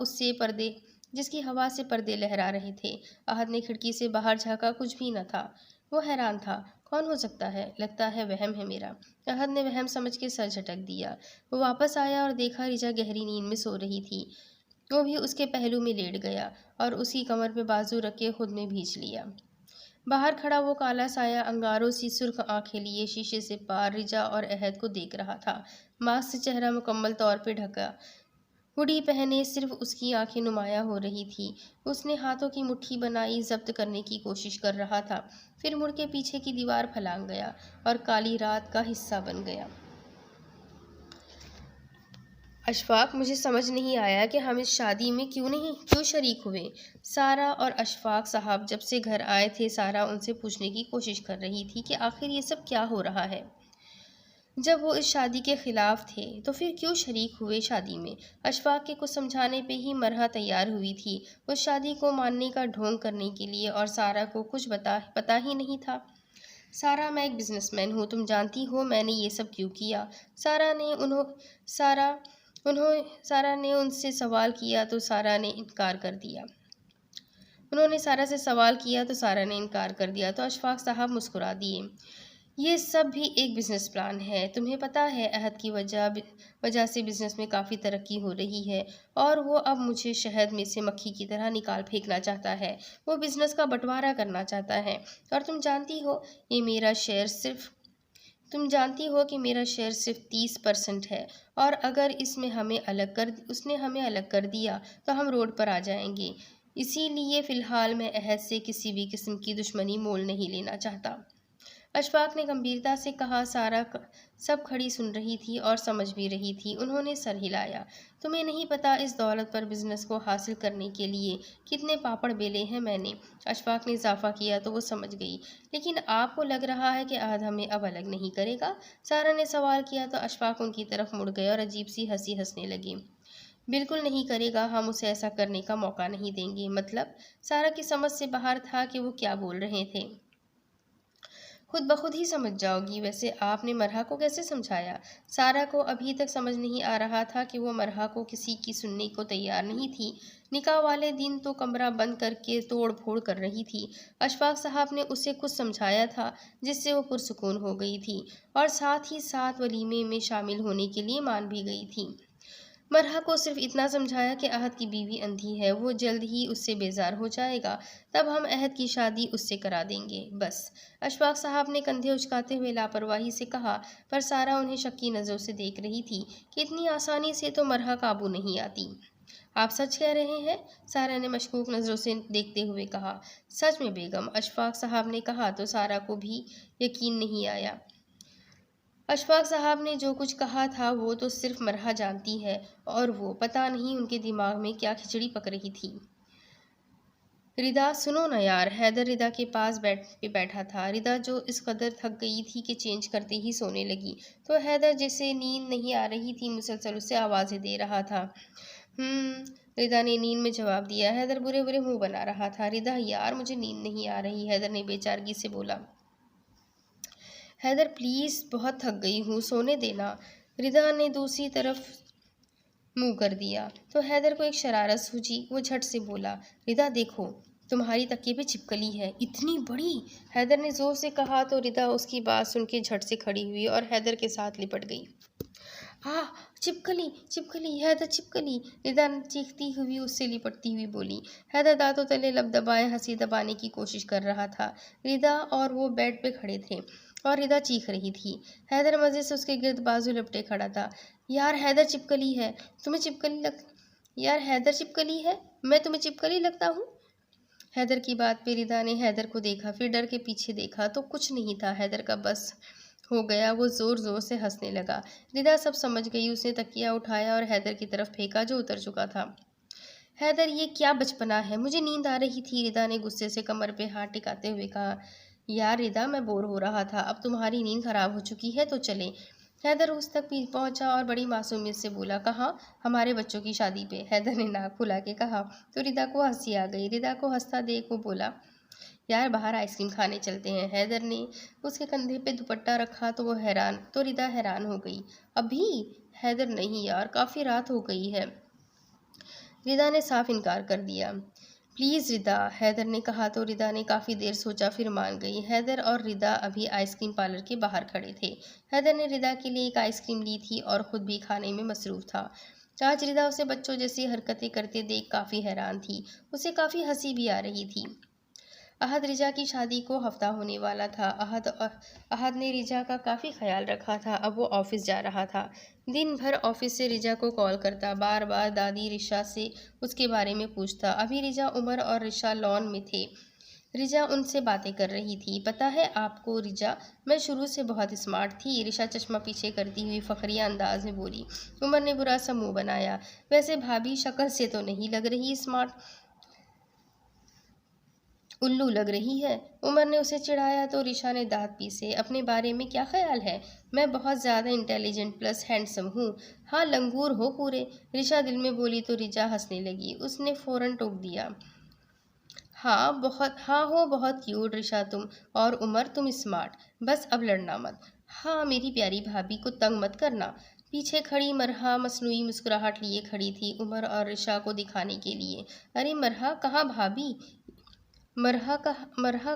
से पर्दे लहरा रहे थे। अहद ने खिड़की से बाहर झाँका, कुछ भी न था। वो हैरान था। कौन हो सकता है? लगता है वहम है मेरा। अहद ने वहम समझ के सर झटक दिया। वो वापस आया और देखा रिजा गहरी नींद में सो रही थी। वो भी उसके पहलू में लेट गया और उसकी कमर पे बाजू रख के खुद में भींच लिया। बाहर खड़ा वो काला साया अंगारों सी सुर्ख आंखें लिए शीशे से पार रिजा और अहद को देख रहा था। मास्क से चेहरा मुकम्मल तौर पे ढका, हुडी पहने सिर्फ उसकी आंखें नुमाया हो रही थी। उसने हाथों की मुट्ठी बनाई, जब्त करने की कोशिश कर रहा था, फिर मुड़ के पीछे की दीवार फलांग गया और काली रात का हिस्सा बन गया। अशफाक, मुझे समझ नहीं आया कि हम इस शादी में क्यों शरीक हुए। सारा और अशफाक साहब जब से घर आए थे, सारा उनसे पूछने की कोशिश कर रही थी कि आखिर ये सब क्या हो रहा है। जब वो इस शादी के खिलाफ थे तो फिर क्यों शरीक हुए शादी में? अशफाक के कुछ समझाने पे ही तैयार हुई थी उस शादी को मानने का ढोंग करने के लिए, और सारा को कुछ पता ही नहीं था। सारा, मैं एक बिजनेसमैन हूँ, तुम जानती हो मैंने ये सब क्यों किया। सारा सारा ने उनसे सवाल किया तो सारा ने इनकार कर दिया। उन्होंने सारा से सवाल किया तो सारा ने इनकार कर दिया तो अशफाक साहब मुस्कुरा दिए। ये सब भी एक बिजनेस प्लान है। तुम्हें पता है अहद की वजह से बिजनेस में काफ़ी तरक्की हो रही है, और वो अब मुझे शहद में से मक्खी की तरह निकाल फेंकना चाहता है। वो बिजनेस का बंटवारा करना चाहता है, और तुम जानती हो कि मेरा शेयर सिर्फ 30% है, और अगर उसने हमें अलग कर दिया तो हम रोड पर आ जाएंगे। इसीलिए फ़िलहाल मैं अहद से किसी भी किस्म की दुश्मनी मोल नहीं लेना चाहता। अशफाक ने गंभीरता से कहा। सब खड़ी सुन रही थी और समझ भी रही थी। उन्होंने सर हिलाया। तुम्हें नहीं पता इस दौलत पर बिजनेस को हासिल करने के लिए कितने पापड़ बेले हैं मैंने। अशफाक ने इजाफा किया तो वो समझ गई। लेकिन आपको लग रहा है कि अहद हमें अब अलग नहीं करेगा? सारा ने सवाल किया तो अशफाक उनकी तरफ मुड़ गए और अजीब सी हंसी हंसने लगे। बिल्कुल नहीं करेगा, हम उसे ऐसा करने का मौका नहीं देंगे। मतलब? सारा की समझ से बाहर था कि वो क्या बोल रहे थे। खुद ब खुद ही समझ जाओगी। वैसे आपने मरहा को कैसे समझाया? सारा को अभी तक समझ नहीं आ रहा था कि वो मरहा को किसी की सुनने को तैयार नहीं थी। निकाह वाले दिन तो कमरा बंद करके तोड़ फोड़ कर रही थी। अशफाक साहब ने उसे कुछ समझाया था जिससे वो पुरसुकून हो गई थी और साथ ही साथ वलीमे में शामिल होने के लिए मान भी गई थी। मरहा को सिर्फ इतना समझाया कि अहद की बीवी अंधी है, वो जल्द ही उससे बेजार हो जाएगा, तब हम अहद की शादी उससे करा देंगे, बस। अशफाक साहब ने कंधे उचकाते हुए लापरवाही से कहा, पर सारा उन्हें शक्की नज़रों से देख रही थी कि इतनी आसानी से तो मरहा काबू नहीं आती। आप सच कह रहे हैं? सारा ने मशकूक नज़रों से देखते हुए कहा। सच में बेगम, अशफाक साहब ने कहा तो सारा को भी यकीन नहीं आया। अशफाक साहब ने जो कुछ कहा था वो तो सिर्फ मरहा जानती है, और वो पता नहीं उनके दिमाग में क्या खिचड़ी पक रही थी। रिदा, सुनो ना यार। हैदर रिदा के पास बैठा था। रिदा जो इस कदर थक गई थी कि चेंज करते ही सोने लगी, तो हैदर जिसे नींद नहीं आ रही थी मुसलसल उसे आवाज़ें दे रहा था। रिदा ने नींद में जवाब दिया। हैदर बुरे बुरे मुंह बना रहा था। रिदा यार, मुझे नींद नहीं आ रही, हैदर ने बेचारगी से बोला। हैदर प्लीज़, बहुत थक गई हूँ, सोने देना। रिदा ने दूसरी तरफ मुंह कर दिया तो हैदर को एक शरारत सूझी। वो झट से बोला, रिदा देखो, तुम्हारी तकिए पे छिपकली है, इतनी बड़ी। हैदर ने जोर से कहा तो रिदा उसकी बात सुन के झट से खड़ी हुई और हैदर के साथ लिपट गई। चिपकली चिपकली, हैदर चिपकली, रिदा चीखती हुई उससे लिपटती हुई बोली। हैदर दांतों तले लब दबाए हंसी दबाने की कोशिश कर रहा था। रिदा और वो बेड पे खड़े थे और रिदा चीख रही थी। हैदर मजे से उसके गिर्द बाजू लपटे खड़ा था। यार हैदर चिपकली है, तुम्हें चिपकली लग यार हैदर चिपकली है, मैं तुम्हें चिपकली लगता हूँ? हैदर की बात पे रिदा ने हैदर को देखा, फिर डर के पीछे देखा तो कुछ नहीं था। हैदर का बस हो गया, वो जोर जोर से हंसने लगा। रिदा सब समझ गई। उसने तकिया उठाया और हैदर की तरफ फेंका जो उतर चुका था। हैदर, ये क्या बचपना है, मुझे नींद आ रही थी, रिदा ने गुस्से से कमर पे हाथ टिकाते हुए कहा। यार रिदा, मैं बोर हो रहा था, अब तुम्हारी नींद खराब हो चुकी है तो चले। हैदर उस तक पहुंचा और बड़ी मासूमियत से बोला, कहाँ? हमारे बच्चों की शादी पे, हैदर ने नाक फुला के कहा तो रिदा को हंसी आ गई। रिदा को हंसता देख वो बोला, यार बाहर आइसक्रीम खाने चलते हैं। हैदर ने उसके कंधे पे दुपट्टा रखा तो रिदा हैरान हो गई। अभी? हैदर, नहीं यार, काफ़ी रात हो गई है। रिदा ने साफ इनकार कर दिया। प्लीज़ रिदा, हैदर ने कहा तो रिदा ने काफ़ी देर सोचा फिर मान गई। हैदर और रिदा अभी आइसक्रीम पार्लर के बाहर खड़े थे। हैदर ने रिदा के लिए एक आइसक्रीम ली थी और ख़ुद भी खाने में मसरूफ़ था। आज रिदा उसे बच्चों जैसी हरकतें करते देख काफ़ी हैरान थी। उसे काफ़ी हंसी भी आ रही थी। अहद रिजा की शादी को हफ्ता होने वाला था। अहद ने रिजा का काफ़ी ख्याल रखा था। अब वो ऑफिस जा रहा था। दिन भर ऑफिस से रिजा को कॉल करता, बार बार दादी रिशा से उसके बारे में पूछता। अभी रिजा, उमर और रिशा लॉन में थे। रिजा उनसे बातें कर रही थी। पता है आपको रिजा, मैं शुरू से बहुत स्मार्ट थी, रिशा चश्मा पीछे करती हुई फखरिया अंदाज में बोली। उमर ने बुरा सा मुंह बनाया। वैसे भाभी, शक्ल से तो नहीं लग रही स्मार्ट, उल्लू लग रही है। उमर ने उसे चिढ़ाया तो रिशा ने दांत पीसे। अपने बारे में क्या ख्याल है? मैं बहुत ज़्यादा इंटेलिजेंट प्लस हैंडसम हूँ। हाँ, लंगूर हो पूरे, रिशा दिल में बोली तो रिजा हंसने लगी। उसने फ़ौरन टोक दिया, हाँ हो बहुत क्यूट रिशा तुम, और उमर तुम स्मार्ट। बस अब लड़ना मत। हाँ मेरी प्यारी भाभी को तंग मत करना। पीछे खड़ी मरहा मसनूई मुस्कुराहट लिए खड़ी थी उमर और रिशा को दिखाने के लिए। अरे मरहा, कहाँ भाभी? मरहा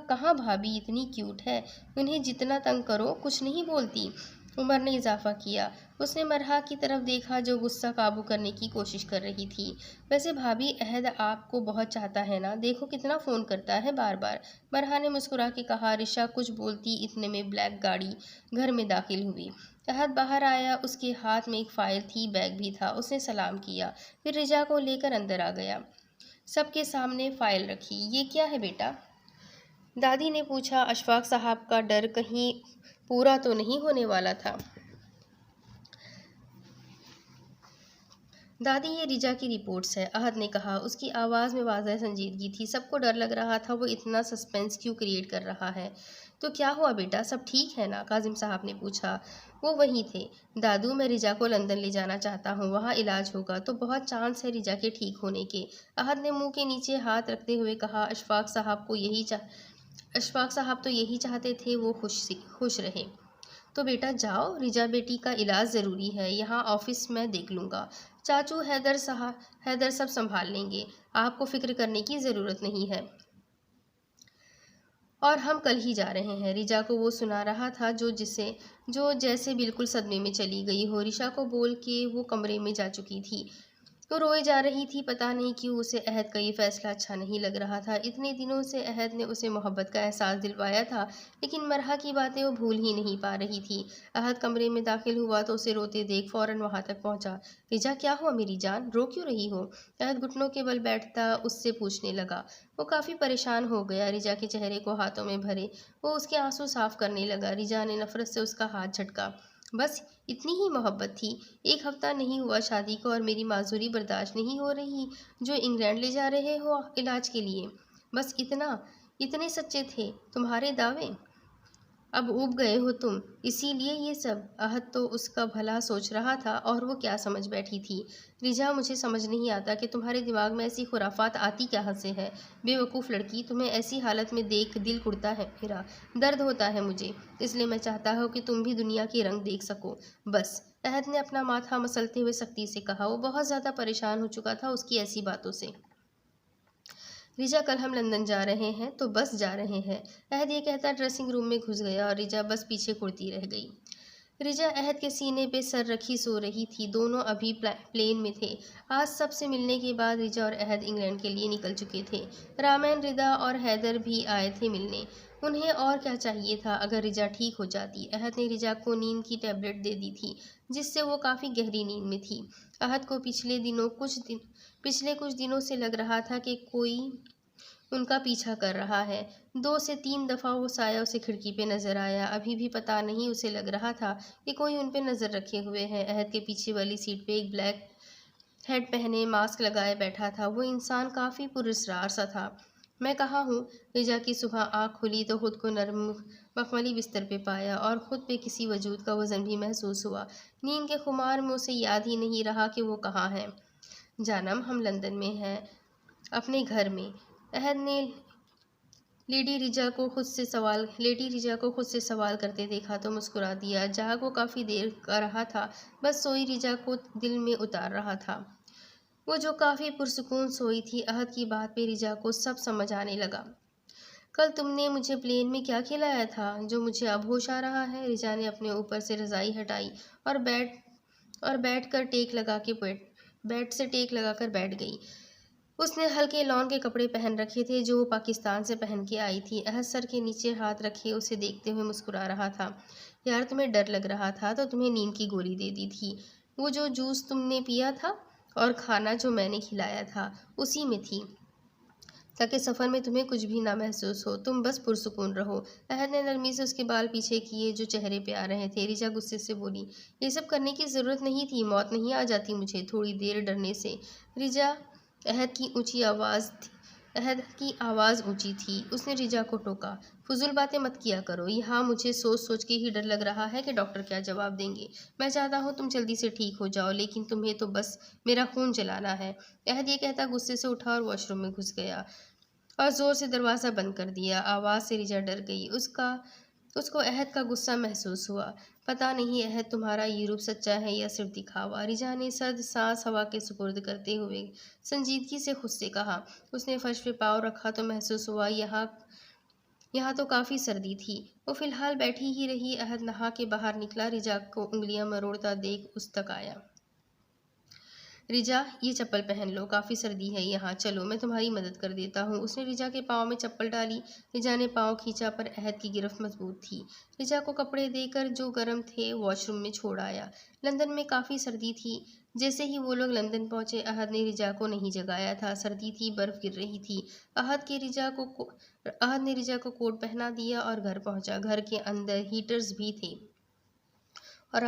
कहाँ भाभी, इतनी क्यूट है, उन्हें जितना तंग करो कुछ नहीं बोलती। उमर ने इजाफा किया। उसने मरहा की तरफ देखा जो गुस्सा काबू करने की कोशिश कर रही थी। वैसे भाभी, अहद आपको बहुत चाहता है ना, देखो कितना फ़ोन करता है बार बार। मरहा ने मुस्कुरा के कहा। रिशा कुछ बोलती इतने में ब्लैक गाड़ी घर में दाखिल हुई। अहद बाहर आया। उसके हाथ में एक फ़ाइल थी, बैग भी था। उसने सलाम किया, फिर रिजा को लेकर अंदर आ गया। सबके सामने फ़ाइल रखी। ये क्या है बेटा? दादी ने पूछा। अशफाक साहब का डर कहीं पूरा तो नहीं होने वाला था। दादी, ये रिजा की रिपोर्ट्स है, अहद ने कहा। उसकी आवाज़ में वाज़ह संजीदगी थी। सबको डर लग रहा था वो इतना सस्पेंस क्यों क्रिएट कर रहा है। तो क्या हुआ बेटा, सब ठीक है ना? काजिम साहब ने पूछा। वो वहीं थे। दादू, मैं रिजा को लंदन ले जाना चाहता हूँ, वहाँ इलाज होगा तो बहुत चांस है रिजा के ठीक होने के, अहद ने मुंह के नीचे हाथ रखते हुए कहा। अशफाक साहब को अशफाक साहब तो यही चाहते थे वो खुश रहे। तो बेटा जाओ, रिजा बेटी का इलाज ज़रूरी है, यहाँ ऑफिस मैं देख लूँगा। चाचू हैदर सब संभाल लेंगे, आपको फिक्र करने की ज़रूरत नहीं है। और हम कल ही जा रहे हैं। रिजा को वो सुना रहा था जो जैसे बिल्कुल सदमे में चली गई हो। रिशा को बोल के वो कमरे में जा चुकी थी। तो रोए जा रही थी। पता नहीं क्यों उसे अहद का ये फैसला अच्छा नहीं लग रहा था। इतने दिनों से अहद ने उसे मोहब्बत का एहसास दिलवाया था, लेकिन मरहा की बातें वो भूल ही नहीं पा रही थी। अहद कमरे में दाखिल हुआ तो उसे रोते देख फौरन वहां तक पहुंचा। रिजा क्या हुआ मेरी जान, रो क्यों रही हो? अहद घुटनों के बल बैठता उससे पूछने लगा। वो काफी परेशान हो गया। रिजा के चेहरे को हाथों में भरे वो उसके आंसू साफ करने लगा। रिजा ने नफरत से उसका हाथ झटका। बस इतनी ही मोहब्बत थी? एक हफ्ता नहीं हुआ शादी को और मेरी माजूरी बर्दाश्त नहीं हो रही जो इंग्लैंड ले जा रहे हो इलाज के लिए? बस इतना? इतने सच्चे थे तुम्हारे दावे? अब ऊब गए हो तुम, इसीलिए ये सब? अहद तो उसका भला सोच रहा था और वो क्या समझ बैठी थी। रिजा मुझे समझ नहीं आता कि तुम्हारे दिमाग में ऐसी खुराफात आती कहाँ से है। बेवकूफ़ लड़की, तुम्हें ऐसी हालत में देख दिल कुड़ता है मेरा, दर्द होता है मुझे। इसलिए मैं चाहता हूँ कि तुम भी दुनिया के रंग देख सको, बस। अहद ने अपना माथा मसलते हुए सख्ती से कहा। वो बहुत ज़्यादा परेशान हो चुका था उसकी ऐसी बातों से। रिजा कल हम लंदन जा रहे हैं तो बस जा रहे हैं, अहद ये कहता ड्रेसिंग रूम में घुस गया और रिजा बस पीछे कुड़ती रह गई। रिजा अहद के सीने पे सर रखी सो रही थी। दोनों अभी प्लेन में थे। आज सबसे मिलने के बाद रिजा और अहद इंग्लैंड के लिए निकल चुके थे। रामैन, रिदा और हैदर भी आए थे मिलने। उन्हें और क्या चाहिए था अगर रिजा ठीक हो जाती। अहद ने रिजा को नींद की टैबलेट दे दी थी जिससे वो काफ़ी गहरी नींद में थी। अहद को पिछले कुछ दिनों से लग रहा था कि कोई उनका पीछा कर रहा है। 2 से 3 दफ़ा वो साया उसे खिड़की पे नज़र आया। अभी भी पता नहीं उसे लग रहा था कि कोई उन पे नज़र रखे हुए है। अहद के पीछे वाली सीट पे एक ब्लैक हेड पहने मास्क लगाए बैठा था। वो इंसान काफ़ी पुरस्कार सा था। मैं कहाँ हूँ? रिजा की सुबह आँख खुली तो खुद को नरम मखमली बिस्तर पे पाया और खुद पे किसी वजूद का वज़न भी महसूस हुआ। नींद के खुमार में उसे याद ही नहीं रहा कि वो कहाँ है। जानम, हम लंदन में हैं, अपने घर में। अहद ने लेडी रिजा को खुद से सवाल करते देखा तो मुस्कुरा दिया। जाग वो काफ़ी देर का रहा था, बस सोई रिजा को दिल में उतार रहा था। वो जो काफ़ी पुरसुकून सोई थी। अहद की बात पे रिजा को सब समझ आने लगा। कल तुमने मुझे प्लेन में क्या खिलाया था जो मुझे अब होश आ रहा है? रिजा ने अपने ऊपर से रजाई हटाई और बैठ कर टेक लगा के बेड से टेक लगाकर बैठ गई। उसने हल्के लॉन के कपड़े पहन रखे थे जो वो पाकिस्तान से पहन के आई थी। अहद सर के नीचे हाथ रखे उसे देखते हुए मुस्कुरा रहा था। यार, तुम्हें डर लग रहा था तो तुम्हें नींद की गोली दे दी थी। वो जो जूस तुमने पिया था और खाना जो मैंने खिलाया था उसी में थी, ताकि सफ़र में तुम्हें कुछ भी ना महसूस हो, तुम बस पुरसुकून रहो। अहद ने नरमी से उसके बाल पीछे किए जो चेहरे पे आ रहे थे। रिजा गुस्से से बोली, ये सब करने की ज़रूरत नहीं थी, मौत नहीं आ जाती मुझे थोड़ी देर डरने से। रिजा अहद की ऊंची आवाज़ थी अहद की आवाज़ ऊंची थी। उसने रिजा को टोका, फजूल बातें मत किया करो। यहाँ मुझे सोच सोच के ही डर लग रहा है कि डॉक्टर क्या जवाब देंगे। मैं चाहता हूँ तुम जल्दी से ठीक हो जाओ, लेकिन तुम्हें तो बस मेरा खून जलाना है। अहद ये कहता गुस्से से उठा और वॉशरूम में घुस गया और ज़ोर से दरवाज़ा बंद कर दिया। आवाज़ से रिजा डर गई। उसको अहद का गुस्सा महसूस हुआ। पता नहीं अहद तुम्हारा ये रूप सच्चा है या सिर्फ दिखावा। रिजा ने सर्द सांस हवा के सुपुर्द करते हुए संजीदगी से खुद से कहा। उसने फर्श पे पाँव रखा तो महसूस हुआ यहाँ तो काफ़ी सर्दी थी। वो फिलहाल बैठी ही रही। अहद नहा के बाहर निकला। रिजा को उंगलियां मरोड़ता देख उस तक आया। रिजा, ये चप्पल पहन लो, काफ़ी सर्दी है यहाँ, चलो मैं तुम्हारी मदद कर देता हूँ। उसने रिजा के पाँव में चप्पल डाली। रिजा ने पाँव खींचा पर अहद की गिरफ्त मजबूत थी। रिजा को कपड़े देकर जो गर्म थे वॉशरूम में छोड़ आया। लंदन में काफ़ी सर्दी थी। जैसे ही वो लोग लंदन पहुंचे अहद ने रिजा को नहीं जगाया था। सर्दी थी, बर्फ़ गिर रही थी। अहद ने रिजा को कोट पहना दिया और घर पहुंचा। घर के अंदर हीटर्स भी थे और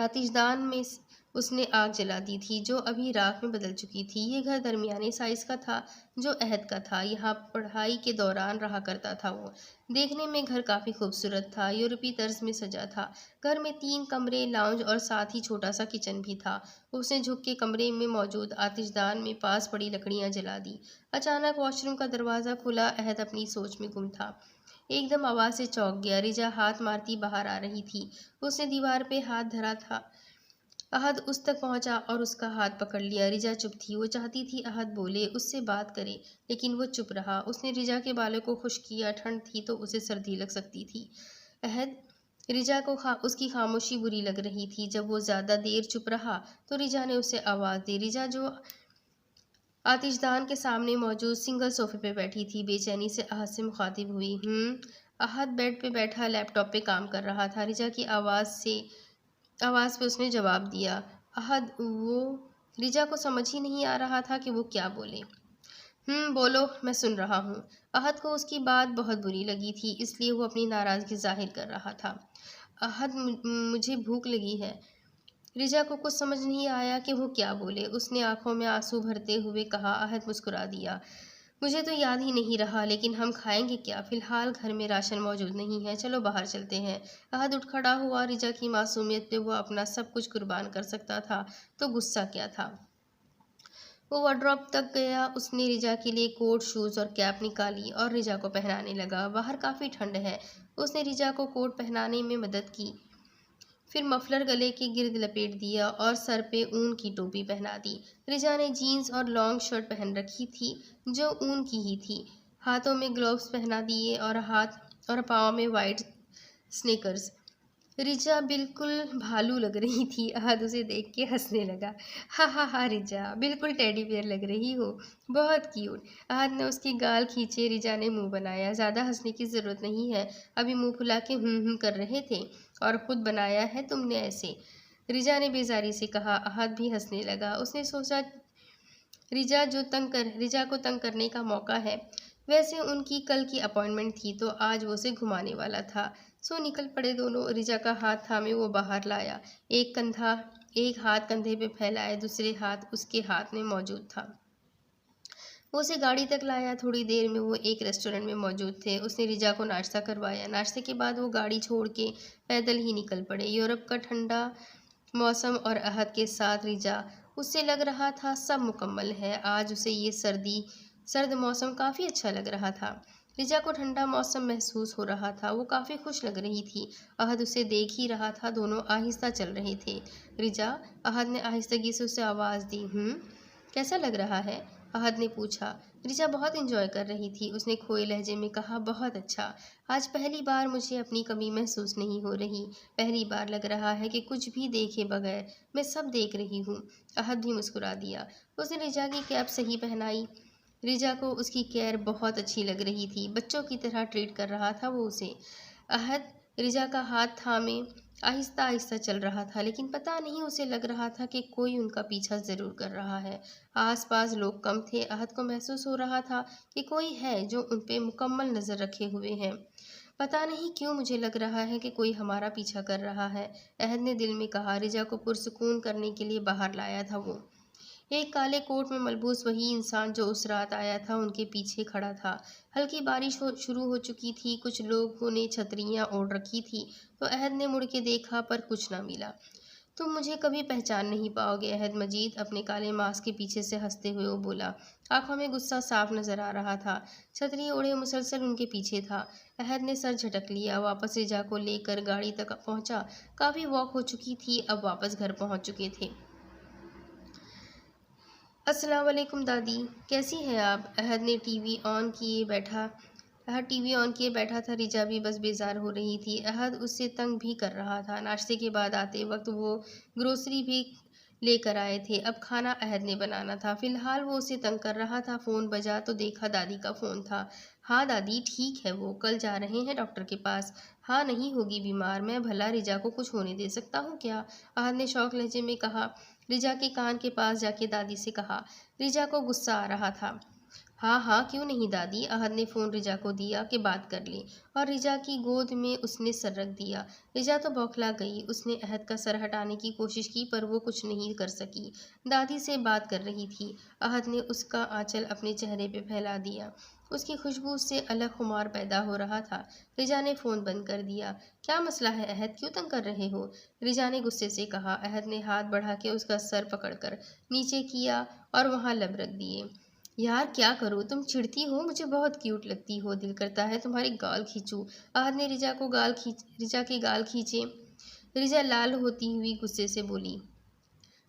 उसने आग जला दी थी जो अभी राख में बदल चुकी थी। ये घर दरमियाने साइज का था जो अहद का था। यहाँ पढ़ाई के दौरान रहा करता था वो। देखने में घर काफ़ी खूबसूरत था, यूरोपीय तर्ज में सजा था। घर में 3 कमरे, लाउंज और साथ ही छोटा सा किचन भी था। उसने झुक के कमरे में मौजूद आतिशदान में पास पड़ी लकड़ियाँ जला दी। अचानक वॉशरूम का दरवाज़ा खुला। अहद अपनी सोच में गुम था। एकदम आवाज़ से चौंक गया। रिजा हाथ मारती बाहर आ रही थी। उसने दीवार पे हाथ धरा था। अहद उस तक पहुंचा और उसका हाथ पकड़ लिया। रिजा चुप थी। वो चाहती थी अहद बोले, उससे बात करे, लेकिन वो चुप रहा। उसने रिजा के बालों को खुश किया। ठंड थी तो उसे सर्दी लग सकती थी। अहद रिजा को उसकी खामोशी बुरी लग रही थी। जब वो ज़्यादा देर चुप रहा तो रिजा ने उसे आवाज़ दी। रिजा जो आतिशदान के सामने मौजूद सिंगल सोफे पे बैठी थी, बेचैनी से अहद से मुखातिब हुई। अहद बेड पे बैठा लैपटॉप पे काम कर रहा था। रिजा की आवाज़ पे उसने जवाब दिया। अहद वो रिजा को समझ ही नहीं आ रहा था कि वो क्या बोले। बोलो, मैं सुन रहा हूँ। अहद को उसकी बात बहुत बुरी लगी थी, इसलिए वो अपनी नाराज़गी जाहिर कर रहा था। अहद, मुझे भूख लगी है। रिजा को कुछ समझ नहीं आया कि वो क्या बोले। उसने आंखों में आंसू भरते हुए कहा। अहद मुस्कुरा दिया। मुझे तो याद ही नहीं रहा, लेकिन हम खाएंगे क्या? फिलहाल घर में राशन मौजूद नहीं है, चलो बाहर चलते हैं। अहद उठ खड़ा हुआ। रिजा की मासूमियत पे वो अपना सब कुछ कुर्बान कर सकता था, तो गुस्सा क्या था। वो वार्डरोब तक गया। उसने रिजा के लिए कोट, शूज़ और कैप निकाली और रिजा को पहनाने लगा। बाहर काफ़ी ठंड है। उसने रिजा को कोट पहनाने में मदद की, फिर मफलर गले के गिर्द लपेट दिया और सर पे ऊन की टोपी पहना दी। रिजा ने जीन्स और लॉन्ग शर्ट पहन रखी थी जो ऊन की ही थी। हाथों में ग्लव्स पहना दिए और पाँव में वाइट स्नीकर्स। रिजा बिल्कुल भालू लग रही थी। अहद उसे देख के हंसने लगा। हा हा हा, रिजा बिल्कुल टेडी बियर लग रही हो, बहुत क्यूट। अहद ने उसकी गाल खींचे। रिजा ने मुंह बनाया। ज़्यादा हंसने की ज़रूरत नहीं है, अभी मुंह फुला के कर रहे थे और खुद बनाया है तुमने ऐसे, रिजा ने बेजारी से कहा। अहद भी हंसने लगा। उसने सोचा रिजा को तंग करने का मौका है। वैसे उनकी कल की अपॉइंटमेंट थी तो आज वो उसे घुमाने वाला था। सो निकल पड़े दोनों। रिजा का हाथ थामे वो बाहर लाया। एक हाथ कंधे पे फैलाए, दूसरे हाथ उसके हाथ में मौजूद था। वो उसे गाड़ी तक लाया। थोड़ी देर में वो एक रेस्टोरेंट में मौजूद थे। उसने रिजा को नाश्ता करवाया। नाश्ते के बाद वो गाड़ी छोड़ के पैदल ही निकल पड़े। यूरोप का ठंडा मौसम और अहद के साथ रिजा, उससे लग रहा था सब मुकम्मल है। आज उसे ये सर्द मौसम काफ़ी अच्छा लग रहा था। रिजा को ठंडा मौसम महसूस हो रहा था। वो काफ़ी खुश लग रही थी। अहद उसे देख ही रहा था। दोनों आहिस्ता चल रहे थे। रिजा, अहद ने आहिस्तगी से उसे आवाज़ दी। कैसा लग रहा है? अहद ने पूछा। रिजा बहुत इंजॉय कर रही थी। उसने खोए लहजे में कहा, बहुत अच्छा। आज पहली बार मुझे अपनी कमी महसूस नहीं हो रही। पहली बार लग रहा है कि कुछ भी देखे बगैर मैं सब देख रही हूँ। अहद भी मुस्कुरा दिया। उसने रिजा की कैप सही पहनाई। रिजा को उसकी केयर बहुत अच्छी लग रही थी। बच्चों की तरह ट्रीट कर रहा था वो उसे। अहद रिजा का हाथ थामे आहिस्ता आहिस्ता चल रहा था, लेकिन पता नहीं उसे लग रहा था कि कोई उनका पीछा ज़रूर कर रहा है। आसपास लोग कम थे। अहद को महसूस हो रहा था कि कोई है जो उन पे मुकम्मल नज़र रखे हुए हैं। पता नहीं क्यों मुझे लग रहा है कि कोई हमारा पीछा कर रहा है, अहद ने दिल में कहा। रिजा को पुरसुकून करने के लिए बाहर लाया था वो। एक काले कोट में मलबूस वही इंसान जो उस रात आया था उनके पीछे खड़ा था। हल्की बारिश शुरू हो चुकी थी। कुछ लोगों ने छतरियां ओढ़ रखी थी, तो अहद ने मुड़ के देखा पर कुछ न मिला। तुम मुझे कभी पहचान नहीं पाओगे अहद। मजीद अपने काले मास्क के पीछे से हंसते हुए वो बोला। आंखों में गुस्सा साफ नजर आ रहा था। छतरी ओढ़े मुसलसल उनके पीछे था। अहद ने सर झटक लिया। वापस रिजा को लेकर गाड़ी तक पहुंचा। काफ़ी वॉक हो चुकी थी, अब वापस घर पहुंच चुके थे। अस्सलाम वालेकुम दादी, कैसी हैं आप? अहद टीवी ऑन किए बैठा था। रिजा भी बस बेजार हो रही थी। अहद उससे तंग भी कर रहा था। नाश्ते के बाद आते वक्त वो ग्रोसरी भी लेकर आए थे। अब खाना अहद ने बनाना था। फिलहाल वो उसे तंग कर रहा था। फ़ोन बजा तो देखा दादी का फ़ोन था। हाँ दादी, ठीक है वो, कल जा रहे हैं डॉक्टर के पास। हाँ, नहीं होगी बीमार, मैं भला रिजा को कुछ होने दे सकता हूँ क्या? अहद ने शौक लहजे में कहा। रिजा के कान के पास जाके दादी से कहा। रिजा को गुस्सा आ रहा था। हाँ हाँ, क्यों नहीं दादी। अहद ने फ़ोन रिजा को दिया कि बात कर ले और रिजा की गोद में उसने सर रख दिया। रिजा तो बौखला गई। उसने अहद का सर हटाने की कोशिश की पर वो कुछ नहीं कर सकी। दादी से बात कर रही थी। अहद ने उसका आंचल अपने चेहरे पे फैला दिया। उसकी खुशबू से अलग खुमार पैदा हो रहा था। रिजा ने फ़ोन बंद कर दिया। क्या मसला है अहद, क्यों तंग कर रहे हो? रिजा ने गुस्से से कहा। अहद ने हाथ बढ़ा के उसका सर पकड़कर नीचे किया और वहाँ लब रख दिए। यार क्या करूँ, तुम चिढ़ती हो, मुझे बहुत क्यूट लगती हो, दिल करता है तुम्हारी गाल खींचूं। अहद ने रिजा के गाल खींचे। रिजा लाल होती हुई गुस्से से बोली,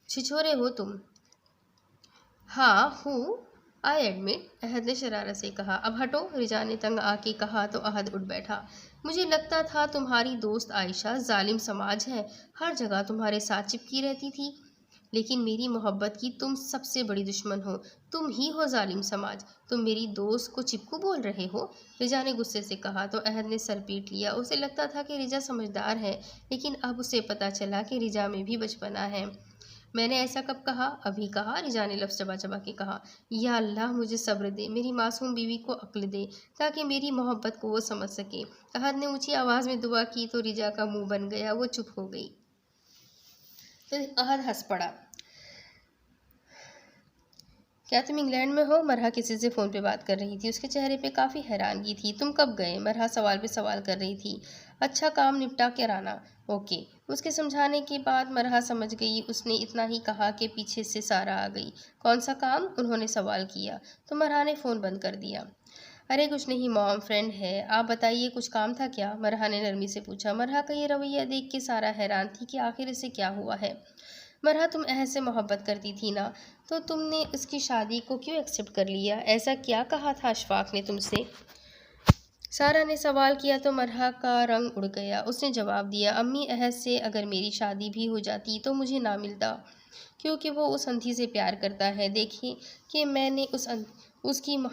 छिछोरे हो तुम। हाँ हूँ, आई एडमिट, अहद ने शरारत से कहा। अब हटो, रिजा ने तंग आके कहा तो अहद उठ बैठा। मुझे लगता था तुम्हारी दोस्त आयशा जालिम समाज है, हर जगह तुम्हारे साथ चिपकी रहती थी, लेकिन मेरी मोहब्बत की तुम सबसे बड़ी दुश्मन हो। तुम ही हो जालिम समाज। तुम मेरी दोस्त को चिपकू बोल रहे हो? रिजा ने गुस्से से कहा तो अहद ने सर पीट लिया। उसे लगता था कि रिजा समझदार है, लेकिन अब उसे पता चला कि रिजा में भी बचपना है। मैंने ऐसा कब कहा? अभी कहा, रिजा ने लफ्ज़ चबा चबा के कहा। या अल्लाह मुझे सब्र दे, मेरी मासूम बीवी को अक्ल दे, ताकि मेरी मोहब्बत को वो समझ सके। अहद ने ऊंची आवाज़ में दुआ की तो रिजा का मुंह बन गया। वो चुप हो गई तो अहद हंस पड़ा। क्या तुम इंग्लैंड में हो? मरहा किसी से फ़ोन पे बात कर रही थी। उसके चेहरे पे काफ़ी हैरानगी थी। तुम कब गए? मरहा सवाल पे सवाल कर रही थी। अच्छा, काम निपटा के आना। ओके। उसके समझाने के बाद मरहा समझ गई। उसने इतना ही कहा कि पीछे से सारा आ गई। कौन सा काम? उन्होंने सवाल किया तो मरहा ने फ़ोन बंद कर दिया। अरे कुछ नहीं मॉम, फ्रेंड है। आप बताइए, कुछ काम था क्या? मरहा ने नरमी से पूछा। मरहा का ये रवैया देख के सारा हैरान थी कि आखिर इसे क्या हुआ है। मरहा, तुम अहद से मोहब्बत करती थी ना, तो तुमने उसकी शादी को क्यों एक्सेप्ट कर लिया? ऐसा क्या कहा था अशफाक ने तुमसे? सारा ने सवाल किया तो मरहा का रंग उड़ गया। उसने जवाब दिया, अम्मी, अहद से अगर मेरी शादी भी हो जाती तो मुझे ना मिलता, क्योंकि वो उस अंधी से प्यार करता है। कि मैंने उसकी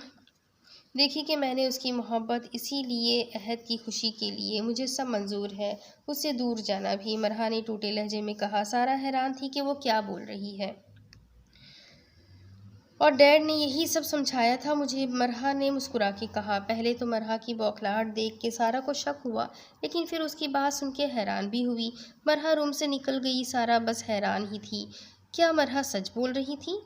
देखी कि मैंने उसकी मोहब्बत इसीलिए, अहद की खुशी के लिए, मुझे सब मंजूर है, उससे दूर जाना भी। मरहा ने टूटे लहजे में कहा। सारा हैरान थी कि वो क्या बोल रही है। और डैड ने यही सब समझाया था मुझे, मरहा ने मुस्कुरा के कहा। पहले तो मरहा की बौखलाहट देख के सारा को शक हुआ, लेकिन फिर उसकी बात सुन के हैरान भी हुई। मरहा रूम से निकल गई। सारा बस हैरान ही थी। क्या मरहा सच बोल रही थी?